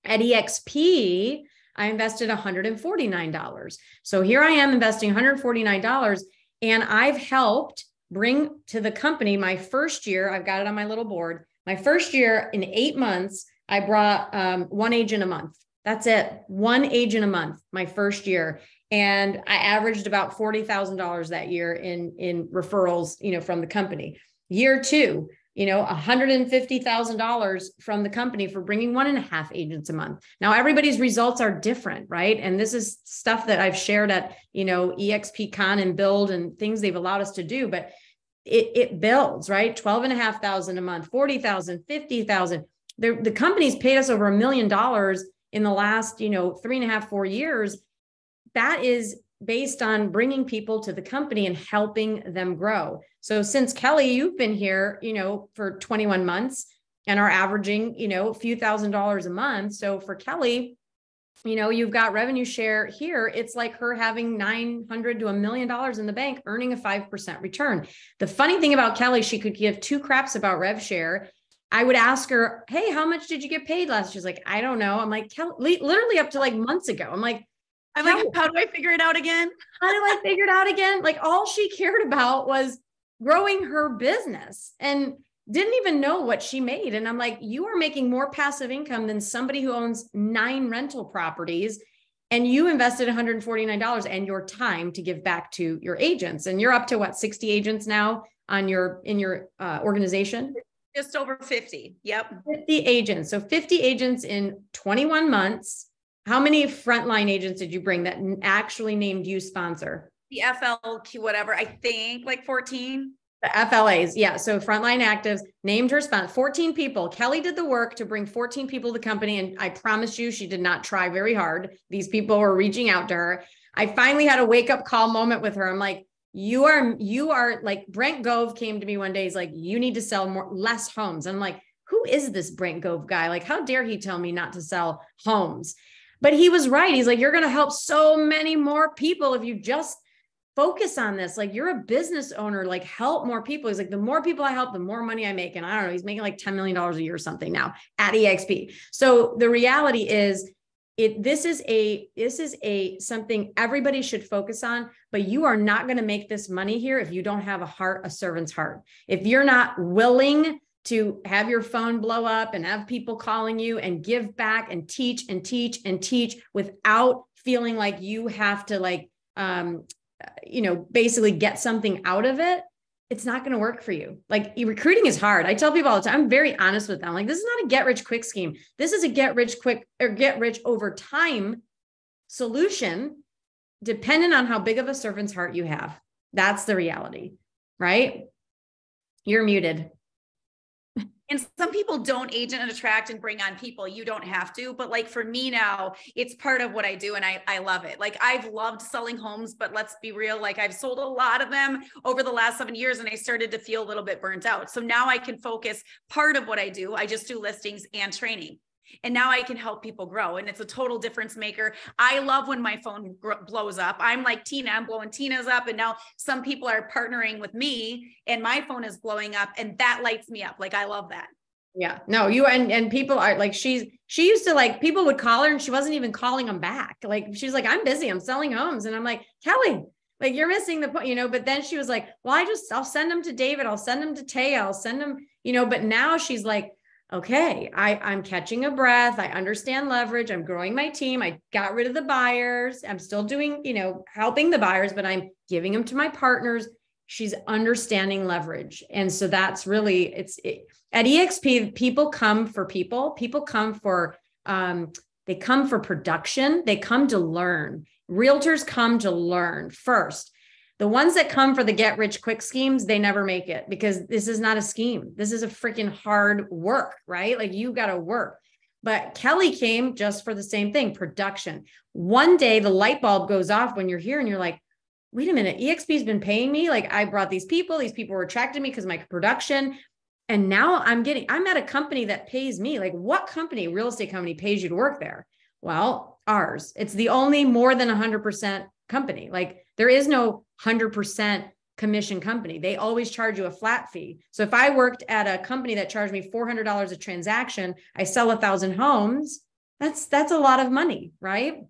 At eXp, I invested $149. So here I am investing $149, and I've helped bring to the company my first year. I've got it on my little board. My first year in 8 months, I brought one agent a month. That's it. One agent a month, my first year. And I averaged about $40,000 that year in referrals, from the company. Year 2, $150,000 from the company for bringing 1.5 agents a month. Now, everybody's results are different, right? And this is stuff that I've shared at, eXp Con and Build and things they've allowed us to do, but it builds, right? 12,500 a month, 40,000, 50,000. The company's paid us over $1 million in the last, 3.5, 4 years. That is based on bringing people to the company and helping them grow. So since Kelly, you've been here, for 21 months and are averaging, a few $1,000s a month. So for Kelly, you've got revenue share here. It's like her having $900 to $1 million in the bank, earning a 5% return. The funny thing about Kelly, she could give 2 craps about rev share. I would ask her, hey, how much did you get paid last? She's like, I don't know. I'm like, Kelly, literally up to like months ago. I'm like, how do I figure it out again? How do I figure it out again? Like, all she cared about was growing her business and didn't even know what she made. And I'm like, you are making more passive income than somebody who owns 9 rental properties. And you invested $149 and your time to give back to your agents. And you're up to what, 60 agents now in your organization? Just over 50. Yep. 50 agents. So 50 agents in 21 months. How many frontline agents did you bring that actually named you sponsor? The FLQ, whatever, I think like 14. The FLAs. Yeah. So frontline actives named her sponsor, 14 people. Kelly did the work to bring 14 people to the company. And I promise you, she did not try very hard. These people were reaching out to her. I finally had a wake up call moment with her. I'm like, you are like, Brent Gove came to me one day. He's like, you need to sell less homes. I'm like, who is this Brent Gove guy? Like, how dare he tell me not to sell homes? But he was right. He's like, you're going to help so many more people if you just focus on this. Like, you're a business owner, like, help more people. He's like, the more people I help, the more money I make. And I don't know, he's making like $10 million a year or something now at eXp. So the reality is this is something everybody should focus on, but you are not going to make this money here if you don't have a servant's heart. If you're not willing to have your phone blow up and have people calling you and give back and teach and teach and teach without feeling like you have to basically get something out of it, it's not going to work for you. Like, recruiting is hard. I tell people all the time, I'm very honest with them. Like, this is not a get rich quick scheme. This is a get rich quick or get rich over time solution, depending on how big of a servant's heart you have. That's the reality, right? You're muted. And some people don't agent and attract and bring on people. You don't have to, but like for me now, it's part of what I do. And I love it. Like, I've loved selling homes, but let's be real. Like, I've sold a lot of them over the last 7 years and I started to feel a little bit burnt out. So now I can focus part of what I do. I just do listings and training. And now I can help people grow. And it's a total difference maker. I love when my phone blows up. I'm like Tina, I'm blowing Tina's up. And now some people are partnering with me and my phone is blowing up, and that lights me up. Like, I love that. Yeah, no, you and people are like, she used to, like, people would call her and she wasn't even calling them back. Like, she's like, I'm busy, I'm selling homes. And I'm like, Kelly, like, you're missing the point, but then she was like, well, I'll send them to David. I'll send them to Taya. I'll send them, but now she's like, okay, I'm catching a breath. I understand leverage. I'm growing my team. I got rid of the buyers. I'm still doing, helping the buyers, but I'm giving them to my partners. She's understanding leverage. And so that's really, at eXp, people come for people. People come for, they come for production. They come to learn. Realtors come to learn first. The ones that come for the get rich quick schemes, they never make it, because this is not a scheme. This is a freaking hard work, right? Like, you got to work. But Kelly came just for the same thing, production. One day the light bulb goes off when you're here and you're like, wait a minute, eXp has been paying me. Like, I brought these people were attracted to me because of my production. And now I'm at a company that pays me. Like, what company, real estate company, pays you to work there? Well, ours. It's the only more than 100% company. Like, there is no 100% commission company. They always charge you a flat fee. So if I worked at a company that charged me $400 a transaction, I sell 1,000 homes. That's a lot of money, right?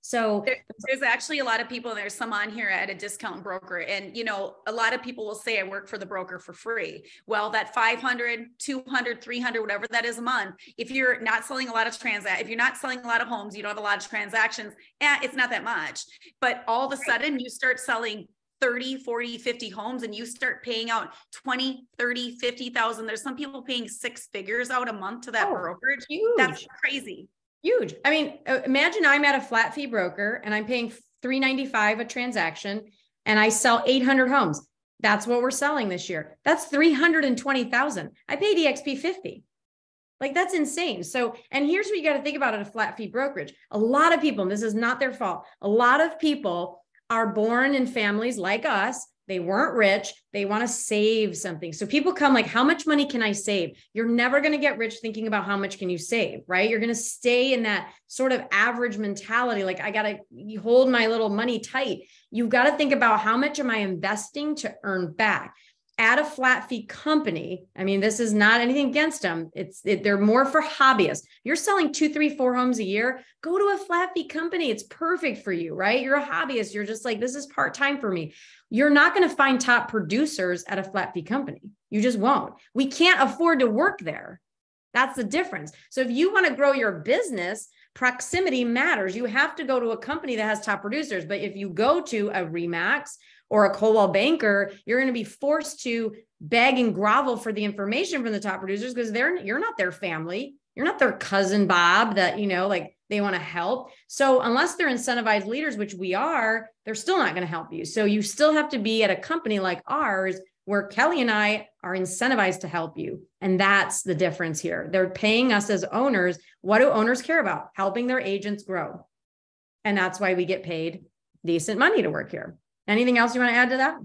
So there's actually a lot of people, there's some on here at a discount broker. And, a lot of people will say I work for the broker for free. Well, that 500, 200, 300, whatever that is a month, if you're not selling a lot of if you're not selling a lot of homes, you don't have a lot of transactions, it's not that much. But all of a sudden you start selling 30, 40, 50 homes and you start paying out 20, 30, 50,000. There's some people paying 6 figures out a month to that brokerage. Huge. That's crazy. Huge. I mean, imagine I'm at a flat fee broker and I'm paying $395 a transaction and I sell 800 homes. That's what we're selling this year. That's 320,000. I paid eXp 50. Like, that's insane. So, and here's what you got to think about at a flat fee brokerage. A lot of people, and this is not their fault, a lot of people are born in families like us. They weren't rich. They want to save something. So people come like, how much money can I save? You're never going to get rich thinking about how much can you save, right? You're going to stay in that sort of average mentality. Like, I got to hold my little money tight. You've got to think about, how much am I investing to earn back? At a flat fee company, I mean, this is not anything against them. They're more for hobbyists. You're selling 2, 3, 4 homes a year. Go to a flat fee company. It's perfect for you, right? You're a hobbyist. You're just like, this is part-time for me. You're not going to find top producers at a flat fee company. You just won't. We can't afford to work there. That's the difference. So if you want to grow your business, proximity matters. You have to go to a company that has top producers. But if you go to a RE/MAX or a Caul banker, you're going to be forced to beg and grovel for the information from the top producers, because you're not their family. You're not their cousin Bob that, like, they want to help. So unless they're incentivized leaders, which we are, they're still not going to help you. So you still have to be at a company like ours, where Kelly and I are incentivized to help you. And that's the difference here. They're paying us as owners. What do owners care about? Helping their agents grow. And that's why we get paid decent money to work here. Anything else you want to add to that?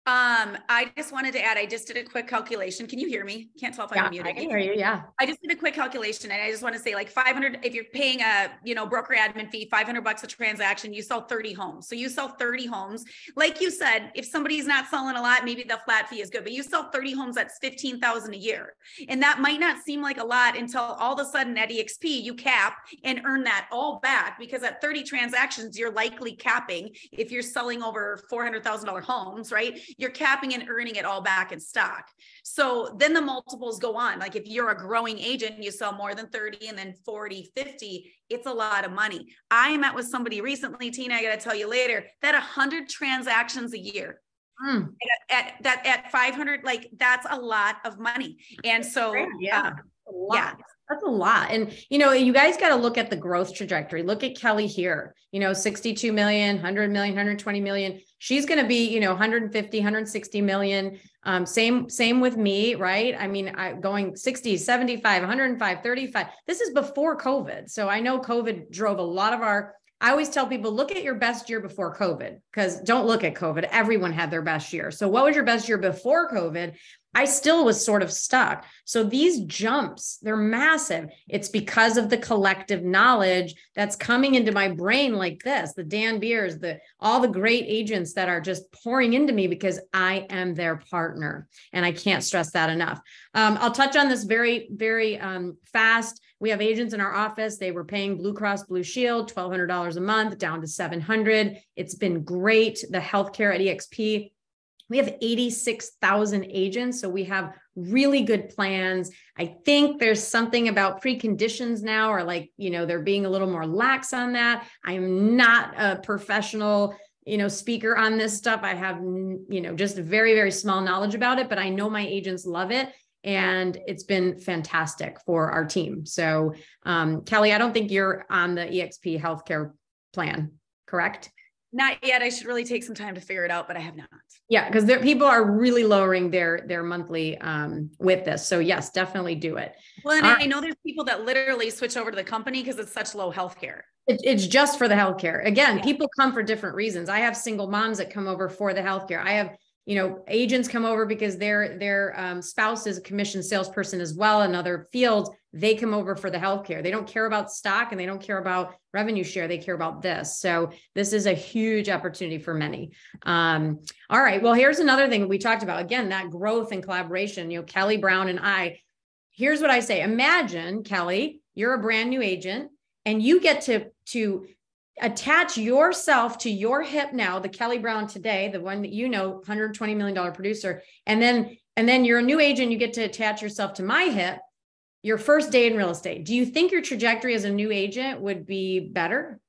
I just wanted to add, I just did a quick calculation. Can you hear me? Can't tell if I'm muted. I can hear you. Yeah. I just did a quick calculation, and I just want to say, like, 500, if you're paying a, broker admin fee, $500 a transaction, you sell 30 homes. So you sell 30 homes. Like you said, if somebody's not selling a lot, maybe the flat fee is good, but you sell 30 homes, that's 15,000 a year. And that might not seem like a lot until all of a sudden at eXp, you cap and earn that all back, because at 30 transactions, you're likely capping, if you're selling over $400,000 homes, right? You're capping and earning it all back in stock. So then the multiples go on. Like, if you're a growing agent, you sell more than 30 and then 40, 50, it's a lot of money. I met with somebody recently, Tina, I got to tell you later, that 100 transactions a year at 500, like, that's a lot of money. And so, yeah. That's a lot. And, you guys got to look at the growth trajectory. Look at Kelly here, 62 million, 100 million, 120 million. She's going to be, 150, 160 million. Same with me, right? I mean, going 60, 75, 105, 35. This is before COVID. So I know COVID drove a lot of I always tell people, look at your best year before COVID, because don't look at COVID. Everyone had their best year. So what was your best year before COVID? I still was sort of stuck. So these jumps, they're massive. It's because of the collective knowledge that's coming into my brain like this, the Dan Beers, all the great agents that are just pouring into me because I am their partner. And I can't stress that enough. I'll touch on this very, very fast. We have agents in our office. They were paying Blue Cross Blue Shield, $1,200 a month, down to $700. It's been great. The healthcare at eXp, we have 86,000 agents. So we have really good plans. I think there's something about preconditions now, or like, they're being a little more lax on that. I'm not a professional, speaker on this stuff. I have, just very, very small knowledge about it, but I know my agents love it. And it's been fantastic for our team. So, Kelly, I don't think you're on the eXp healthcare plan, correct? Not yet. I should really take some time to figure it out, but I have not. Yeah, because people are really lowering their monthly with this. So yes, definitely do it. Well, and I know there's people that literally switch over to the company because it's such low healthcare. It's just for the healthcare. Again, people come for different reasons. I have single moms that come over for the healthcare. I have agents come over because their spouse is a commissioned salesperson as well in other fields. They come over for the healthcare. They don't care about stock and they don't care about revenue share. They care about this. So this is a huge opportunity for many. All right. Well, here's another thing we talked about. Again, that growth and collaboration, Kelly Brown and I, here's what I say. Imagine, Kelly, you're a brand new agent and you get to attach yourself to your hip now, the Kelly Brown today, the one that $120 million producer. And then you're a new agent, you get to attach yourself to my hip, your first day in real estate. Do you think your trajectory as a new agent would be better?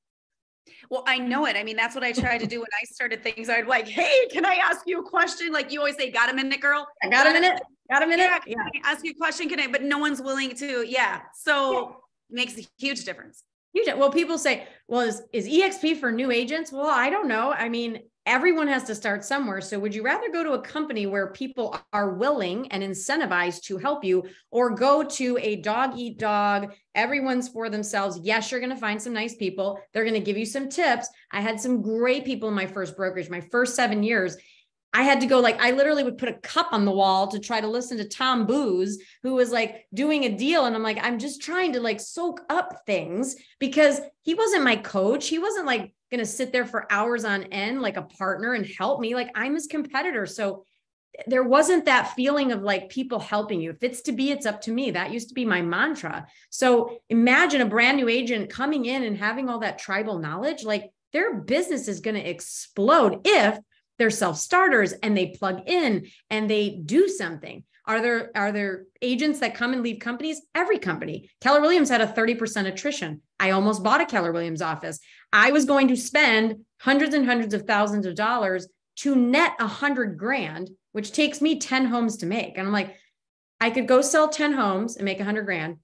Well, I know it. I mean, that's what I tried to do when I started things. I'd like, hey, can I ask you a question? Like you always say, got a minute, girl? I got a minute. Got a minute? Yeah. Can I ask you a question? But no one's willing to. Yeah. So it makes a huge difference. Well, people say, well, is eXp for new agents? Well, I don't know. I mean, everyone has to start somewhere. So would you rather go to a company where people are willing and incentivized to help you, or go to a dog eat dog, everyone's for themselves? Yes, you're going to find some nice people. They're going to give you some tips. I had some great people in my first brokerage, my first 7 years. I had to go, I literally would put a cup on the wall to try to listen to Tom Booz, who was doing a deal. And I'm I'm just trying to soak up things, because he wasn't my coach. He wasn't going to sit there for hours on end, like a partner, and help me. I'm his competitor. So there wasn't that feeling of people helping you. If it's to be, it's up to me. That used to be my mantra. So imagine a brand new agent coming in and having all that tribal knowledge, their business is going to explode if they're self-starters and they plug in and they do something. Are there agents that come and leave companies? Every company. Keller Williams had a 30% attrition. I almost bought a Keller Williams office. I was going to spend hundreds and hundreds of thousands of dollars to net $100,000, which takes me 10 homes to make. And I'm I could go sell 10 homes and make $100,000,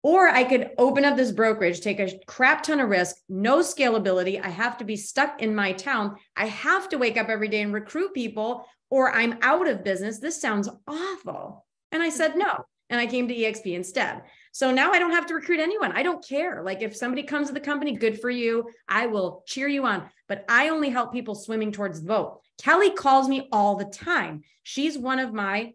or I could open up this brokerage, take a crap ton of risk, no scalability. I have to be stuck in my town. I have to wake up every day and recruit people, or I'm out of business. This sounds awful. And I said no. And I came to eXp instead. So now I don't have to recruit anyone. I don't care. If somebody comes to the company, good for you. I will cheer you on. But I only help people swimming towards the boat. Kelly calls me all the time. She's one of my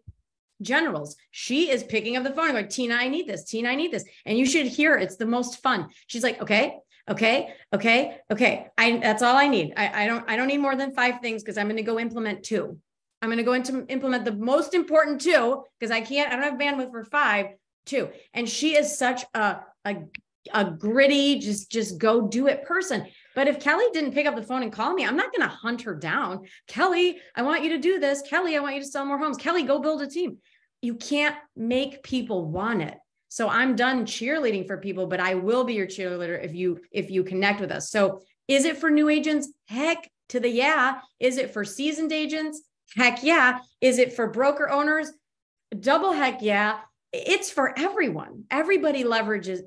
generals. She is picking up the phone and going, Tina, I need this. Tina, I need this. And you should hear it. It's the most fun. She's like, okay. That's all I need. I don't need more than 5 things, because I'm going to go implement 2. I'm going to go into implement the most important 2, because I don't have bandwidth for 5, 2. And she is such a gritty, just go do it person. But if Kelly didn't pick up the phone and call me, I'm not going to hunt her down. Kelly, I want you to do this. Kelly, I want you to sell more homes. Kelly, go build a team. You can't make people want it. So I'm done cheerleading for people, but I will be your cheerleader if you connect with us. So is it for new agents? Heck to the yeah. Is it for seasoned agents? Heck yeah. Is it for broker owners? Double heck yeah. It's for everyone. Everybody leverages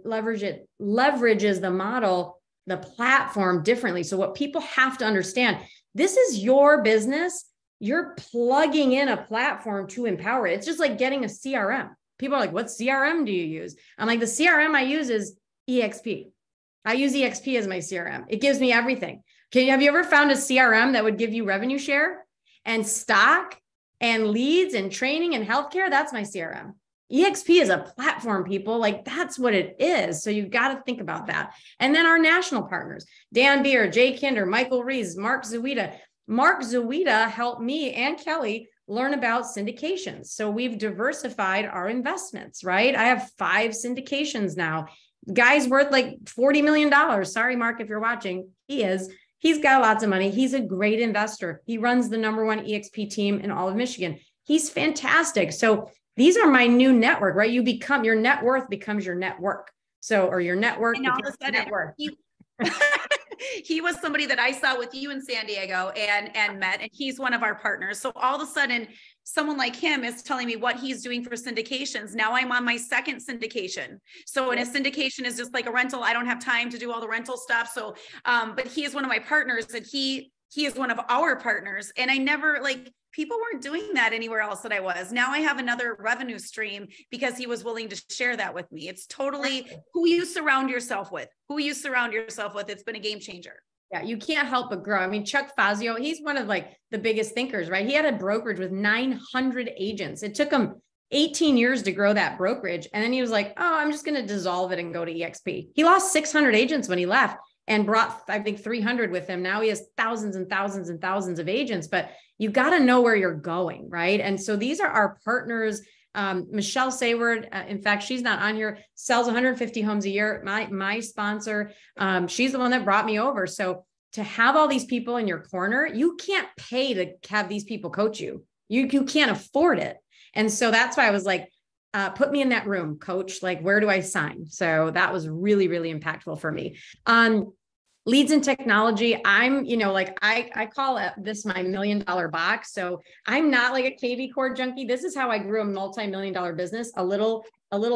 the model, the platform differently. So what people have to understand, this is your business. You're plugging in a platform to empower it. It's just like getting a CRM. People are like, what CRM do you use? I'm like, the CRM I use is eXp. I use eXp as my CRM. It gives me everything. Have you ever found a CRM that would give you revenue share and stock and leads and training and healthcare? That's my CRM. eXp is a platform, people. That's what it is. So you've got to think about that. And then our national partners, Dan Beer, Jay Kinder, Michael Rees, Mark Zawida. Mark Zawida helped me and Kelly learn about syndications. So we've diversified our investments, right? I have 5 syndications now. Guy's worth $40 million. Sorry, Mark, if you're watching. He's got lots of money. He's a great investor. He runs the #1 eXp team in all of Michigan. He's fantastic. So these are my new network, right? Your net worth becomes your network. So, or your network. And all of a sudden, he was somebody that I saw with you in San Diego and met, and he's one of our partners. So all of a sudden, someone like him is telling me what he's doing for syndications. Now I'm on my 2nd syndication. So in a syndication is just like a rental. I don't have time to do all the rental stuff. So, but he is one of my partners, and he is one of our partners. And I never people weren't doing that anywhere else that I was. Now I have another revenue stream because he was willing to share that with me. It's totally who you surround yourself with. It's been a game changer. Yeah, you can't help but grow. I mean, Chuck Fazio, he's one of like the biggest thinkers, right? He had a brokerage with 900 agents. It took him 18 years to grow that brokerage. And then he was like, oh, I'm just going to dissolve it and go to eXp. He lost 600 agents when he left and brought, I think, 300 with him. Now he has thousands and thousands and thousands of agents, but you got to know where you're going, right? And so these are our partners. Michelle Sayward, in fact, she's not on here, sells 150 homes a year. My sponsor, she's the one that brought me over. So to have all these people in your corner, you can't pay to have these people coach you. You can't afford it. And so that's why I was like, put me in that room, coach. Like, where do I sign? So that was really, really impactful for me. Leads and technology. I'm, like I call this my $1 million box. So I'm not like a KV core junkie. This is how I grew a multi-million-dollar business, a little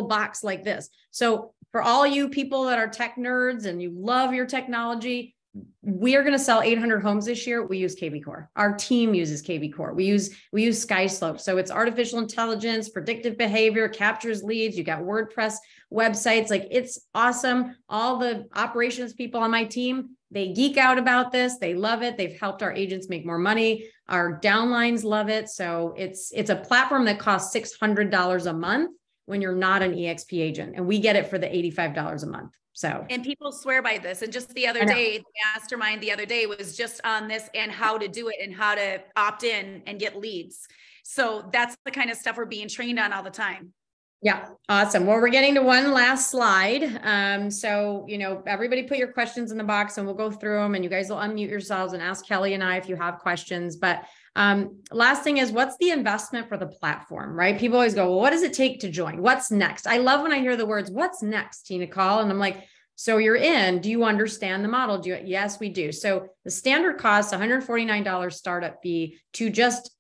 box like this. So for all you people that are tech nerds and you love your technology, we are going to sell 800 homes this year. We use KV Core. Our team uses KV Core. We use SkySlope. So it's artificial intelligence, predictive behavior, captures leads. You got WordPress websites. Like, it's awesome. All the operations people on my team, they geek out about this. They love it. They've helped our agents make more money. Our downlines love it. So it's a platform that costs $600 a month when you're not an eXp agent, and we get it for the $85 a month. So, and people swear by this. And just the other day, the mastermind the other day was just on this and how to do it and how to opt in and get leads. So that's the kind of stuff we're being trained on all the time. Yeah. Awesome. Well, we're getting to one last slide. So, everybody put your questions in the box and we'll go through them, and you guys will unmute yourselves and ask Kelly and I if you have questions. But last thing is, what's the investment for the platform, right? People always go, well, what does it take to join? What's next? I love when I hear the words, what's next, Tina Caul? And I'm like, so you're in, do you understand the model? Yes, we do. So the standard cost, $149 startup fee to just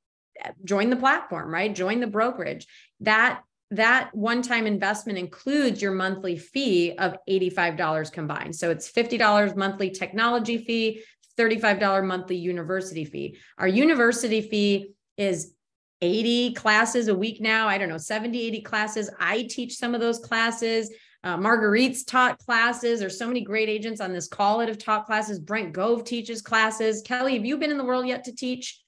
join the platform, right? Join the brokerage. That one-time investment includes your monthly fee of $85 combined. So it's $50 monthly technology fee, $35 monthly university fee. Our university fee is 80 classes a week now. I don't know, 70, 80 classes. I teach some of those classes. Marguerite's taught classes. There's so many great agents on this call that have taught classes. Brent Gove teaches classes. Kelly, have you been in the world yet to teach?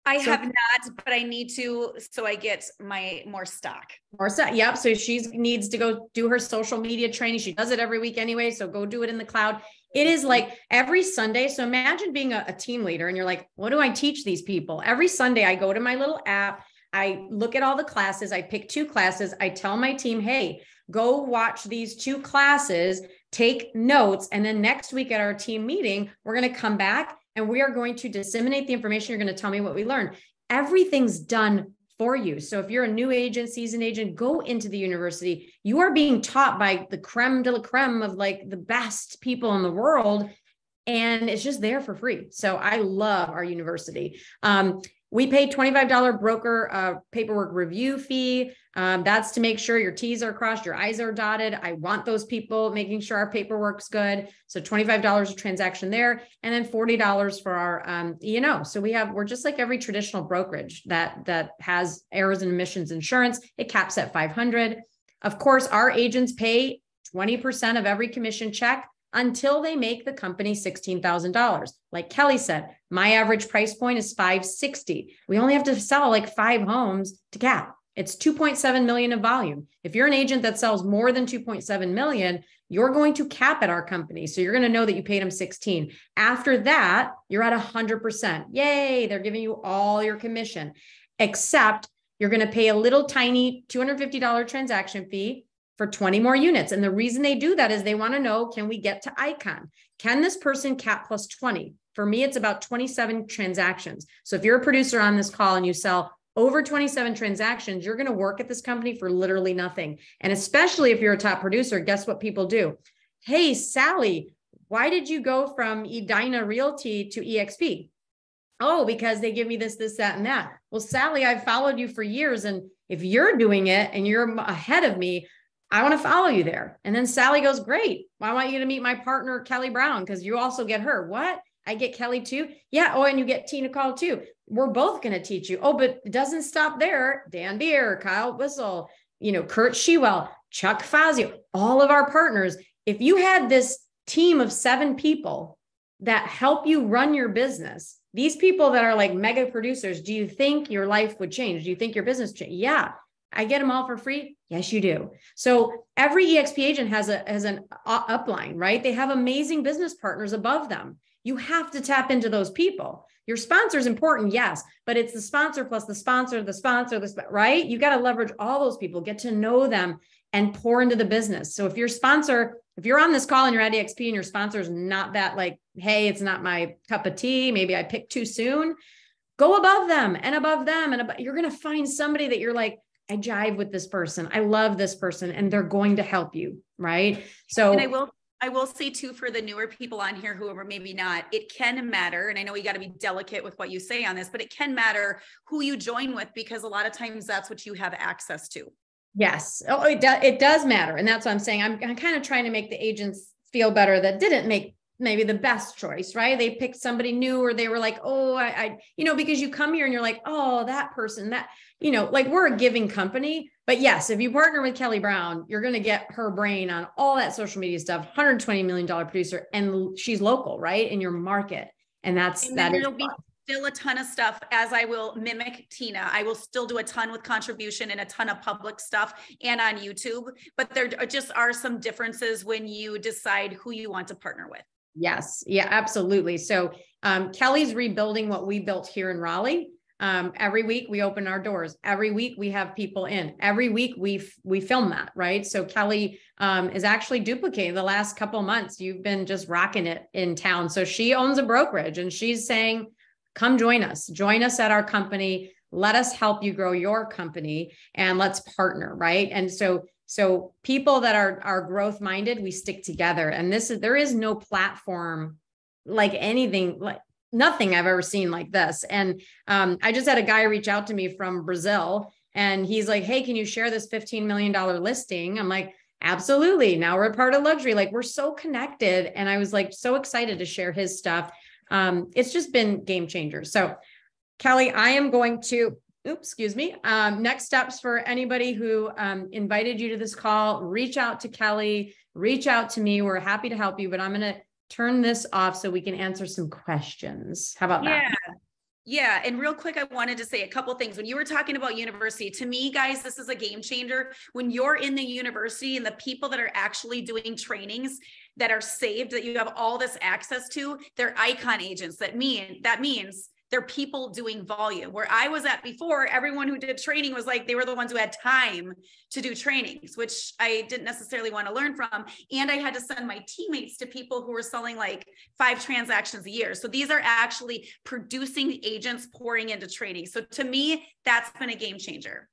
I have not, but I need to, so I get my more stock. Yep. So she needs to go do her social media training. She does it every week anyway. So go do it in the cloud. It is like every Sunday. So imagine being a team leader and you're like, what do I teach these people? Every Sunday I go to my little app. I look at all the classes. I pick 2 classes. I tell my team, hey, go watch these 2 classes, take notes. And then next week at our team meeting, we're going to come back and we are going to disseminate the information. You're going to tell me what we learned. Everything's done for you. So if you're a new agent, seasoned agent, go into the university. You are being taught by the creme de la creme of like the best people in the world. And it's just there for free. So I love our university. We pay $25 broker paperwork review fee. That's to make sure your T's are crossed, your I's are dotted. I want those people making sure our paperwork's good. So $25 a transaction there, and then $40 for our E&O. So we're just like every traditional brokerage that has errors and omissions insurance. It caps at $500. Of course, our agents pay 20% of every commission check until they make the company $16,000. Like Kelly said, my average price point is $560. We only have to sell like 5 homes to cap. It's 2.7 million of volume. If you're an agent that sells more than 2.7 million, you're going to cap at our company. So you're going to know that you paid them 16. After that, you're at 100%. Yay. They're giving you all your commission, except you're going to pay a little tiny $250 transaction fee for 20 more units. And the reason they do that is they want to know, can we get to icon? Can this person cap plus 20? For me, it's about 27 transactions. So if you're a producer on this call and you sell over 27 transactions, you're going to work at this company for literally nothing. And especially if you're a top producer, guess what people do? Hey, Sally, why did you go from eXp Realty to eXp? Oh, because they give me this, that, and that. Well, Sally, I've followed you for years. And if you're doing it and you're ahead of me, I want to follow you there. And then Sally goes, great. Well, I want you to meet my partner, Kelly Brown, because you also get her. What? I get Kelly too? Yeah. Oh, and you get Tina Caul too. We're both going to teach you. Oh, but it doesn't stop there. Dan Beer, Kyle Whistle, Kurt Shewell, Chuck Fazio, all of our partners. If you had this team of 7 people, that help you run your business. These people that are like mega producers, do you think your life would change? Do you think your business change? Yeah. I get them all for free. Yes, you do. So every eXp agent has an upline, right? They have amazing business partners above them. You have to tap into those people. Your sponsor is important, yes, but it's the sponsor plus the sponsor, right? You got to leverage all those people, get to know them, and pour into the business. So if your sponsor, if you're on this call and you're at eXp and your sponsor is not that like, hey, it's not my cup of tea, maybe I picked too soon, go above them and above them. And you're going to find somebody that you're like, I jive with this person. I love this person, and they're going to help you. Right. So, and I will say too, for the newer people on here who are maybe not, it can matter. And I know you got to be delicate with what you say on this, but it can matter who you join with, because a lot of times that's what you have access to. Yes. Oh, it does matter. And that's what I'm saying. I'm kind of trying to make the agents feel better that didn't make maybe the best choice, right? They picked somebody new, or they were like, oh, I because you come here and you're like, oh, that person, that, like we're a giving company. But yes, if you partner with Kelly Brown, you're going to get her brain on all that social media stuff, $120 million producer, and she's local, right? In your market. And there'll be still a ton of stuff, as I will mimic Tina. I will still do a ton with contribution and a ton of public stuff and on YouTube, but there just are some differences when you decide who you want to partner with. Yes. Yeah, absolutely. So Kelly's rebuilding what we built here in Raleigh. Every week we open our doors. Every week we have people in. Every week we film that, right? So Kelly is actually duplicating the last couple of months. You've been just rocking it in town. So she owns a brokerage, and she's saying, come join us at our company. Let us help you grow your company, and let's partner, right? And so people that are growth minded, we stick together. And there is no platform like anything, like nothing I've ever seen like this. And I just had a guy reach out to me from Brazil, and he's like, hey, can you share this $15 million listing? I'm like, absolutely. Now we're part of luxury. Like, we're so connected. And I was like, so excited to share his stuff. It's just been game changer. So Kelly, I am going to, excuse me. Next steps for anybody who invited you to this call, reach out to Kelly, reach out to me. We're happy to help you, but I'm going to turn this off so we can answer some questions. How about that? Yeah. And real quick, I wanted to say a couple things. When you were talking about university, to me, guys, this is a game changer. When you're in the university and the people that are actually doing trainings that are saved, that you have all this access to, they're icon agents. That means they're people doing volume. Where I was at before, everyone who did training was like, they were the ones who had time to do trainings, which I didn't necessarily want to learn from. And I had to send my teammates to people who were selling like 5 transactions a year. So these are actually producing agents pouring into training. So to me, that's been a game changer.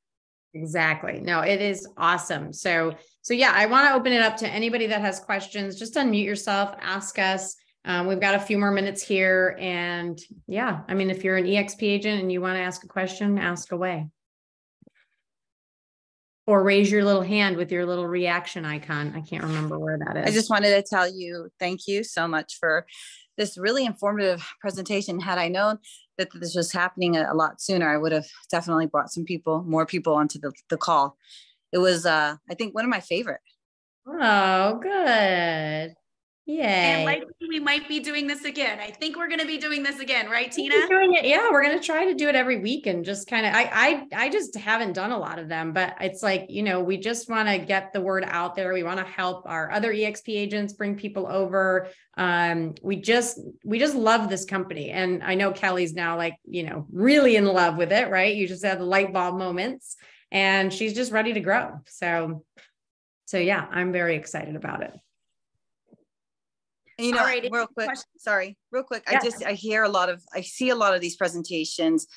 Exactly. No, it is awesome. So yeah, I want to open it up to anybody that has questions. Just unmute yourself, ask us. We've got a few more minutes here. And yeah, I mean, if you're an eXp agent and you want to ask a question, ask away. Or raise your little hand with your little reaction icon. I can't remember where that is. I just wanted to tell you, thank you so much for this really informative presentation. Had I known that this was happening a lot sooner, I would have definitely brought more people onto the call. It was, I think, one of my favorite. Oh, good. Yay. And likely we might be doing this again. I think we're going to be doing this again, right, Tina? Doing it. Yeah, we're going to try to do it every week, and just kind of, I just haven't done a lot of them, but it's like, we just want to get the word out there. We want to help our other eXp agents bring people over. We just love this company. And I know Kelly's now like, really in love with it, right? You just have the light bulb moments, and she's just ready to grow. So yeah, I'm very excited about it. And real quick, yeah. I see a lot of these presentations.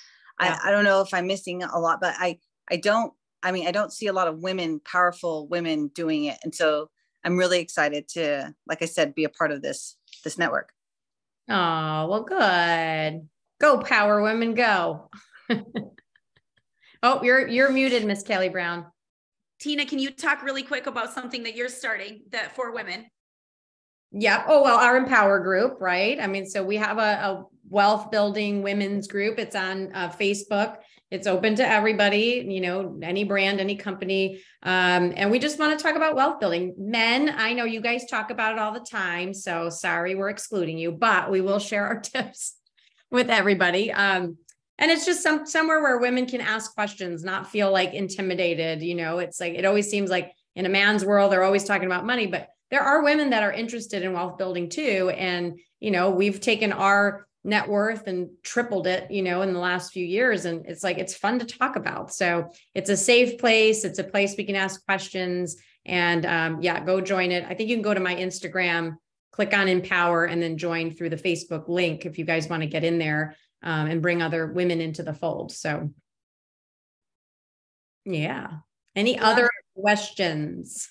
Yeah. I don't know if I'm missing a lot, but I don't see a lot of powerful women doing it. And so I'm really excited to, like I said, be a part of this network. Oh, well, good. Go power women, go. Oh, you're muted, Miss Kelly Brown. Tina, can you talk really quick about something that you're starting for women? Yeah. Oh, well, our Empower group, right? I mean, so we have wealth building women's group. It's on Facebook. It's open to everybody, you know, any brand, any company. And we just want to talk about wealth building. Men, I know you guys talk about it all the time, so sorry, we're excluding you, but we will share our tips with everybody. And it's just somewhere where women can ask questions, not feel like intimidated. You know, it's like, it always seems like in a man's world, they're always talking about money, but there are women that are interested in wealth building too. And, you know, we've taken our net worth and tripled it, you know, in the last few years. And it's like, it's fun to talk about. So it's a safe place. It's a place we can ask questions, and yeah, go join it. I think you can go to my Instagram, click on Empower, and then join through the Facebook link if you guys want to get in there and bring other women into the fold. So yeah. Any other questions,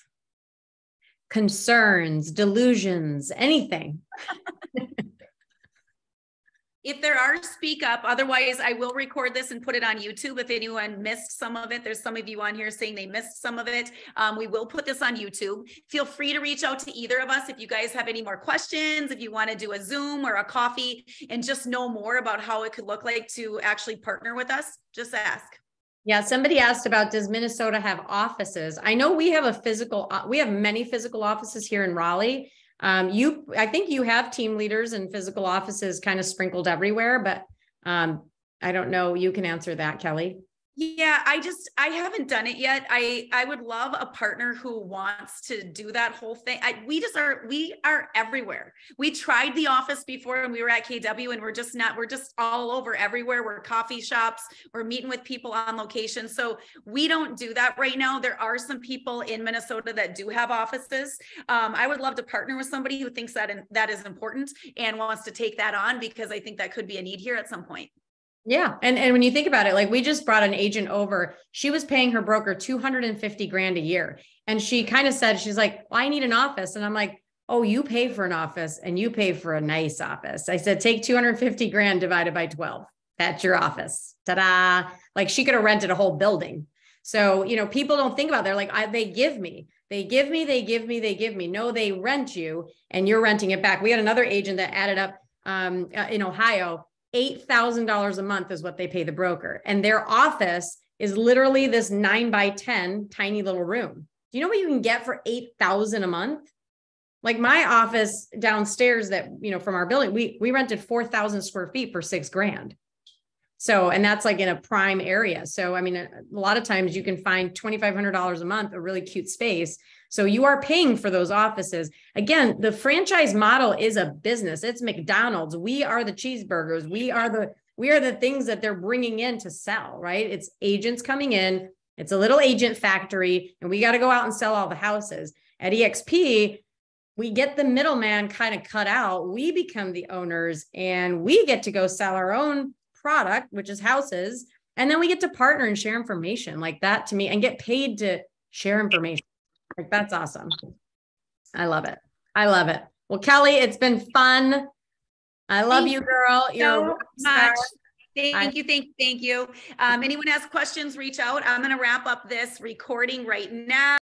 concerns, delusions, anything? If there are, speak up. Otherwise, I will record this and put it on YouTube. If anyone missed some of it, there's some of you on here saying they missed some of it. We will put this on YouTube. Feel free to reach out to either of us if you guys have any more questions, if you want to do a Zoom or a coffee and just know more about how it could look like to actually partner with us, just ask. Yeah, somebody asked about, does Minnesota have offices? I know we have we have many physical offices here in Raleigh. I think you have team leaders and physical offices kind of sprinkled everywhere, but I don't know. You can answer that, Kelly. Yeah, I haven't done it yet. I would love a partner who wants to do that whole thing. We are everywhere. We tried the office before when we were at KW, and we're just all over everywhere. We're coffee shops, we're meeting with people on location. So we don't do that right now. There are some people in Minnesota that do have offices. I would love to partner with somebody who thinks that is important and wants to take that on, because I think that could be a need here at some point. Yeah. And when you think about it, like, we just brought an agent over, she was paying her broker $250,000 a year. And she kind of said, she's like, well, I need an office. And I'm like, oh, you pay for an office and you pay for a nice office. I said, take $250,000 divided by 12. That's your office. Ta-da. Like, she could have rented a whole building. So, you know, people don't think about it. They're like, they give me. No, they rent you and you're renting it back. We had another agent that added up in Ohio, $8,000 a month is what they pay the broker. And their office is literally this 9x10 tiny little room. Do you know what you can get for $8,000 a month? Like, my office downstairs that, you know, from our building, we rented 4,000 square feet for $6,000. So, and that's like in a prime area. So, I mean, a lot of times you can find $2,500 a month, a really cute space. So you are paying for those offices. Again, the franchise model is a business. It's McDonald's. We are the cheeseburgers. We are the things that they're bringing in to sell, right? It's agents coming in. It's a little agent factory, and we got to go out and sell all the houses. At eXp, we get the middleman kind of cut out. We become the owners, and we get to go sell our own product, which is houses. And then we get to partner and share information like that, to me, and get paid to share information. Like, that's awesome. I love it. I love it. Well, Kelly, it's been fun. I love you, girl. You're so much. Thank you. Anyone has questions, reach out. I'm going to wrap up this recording right now.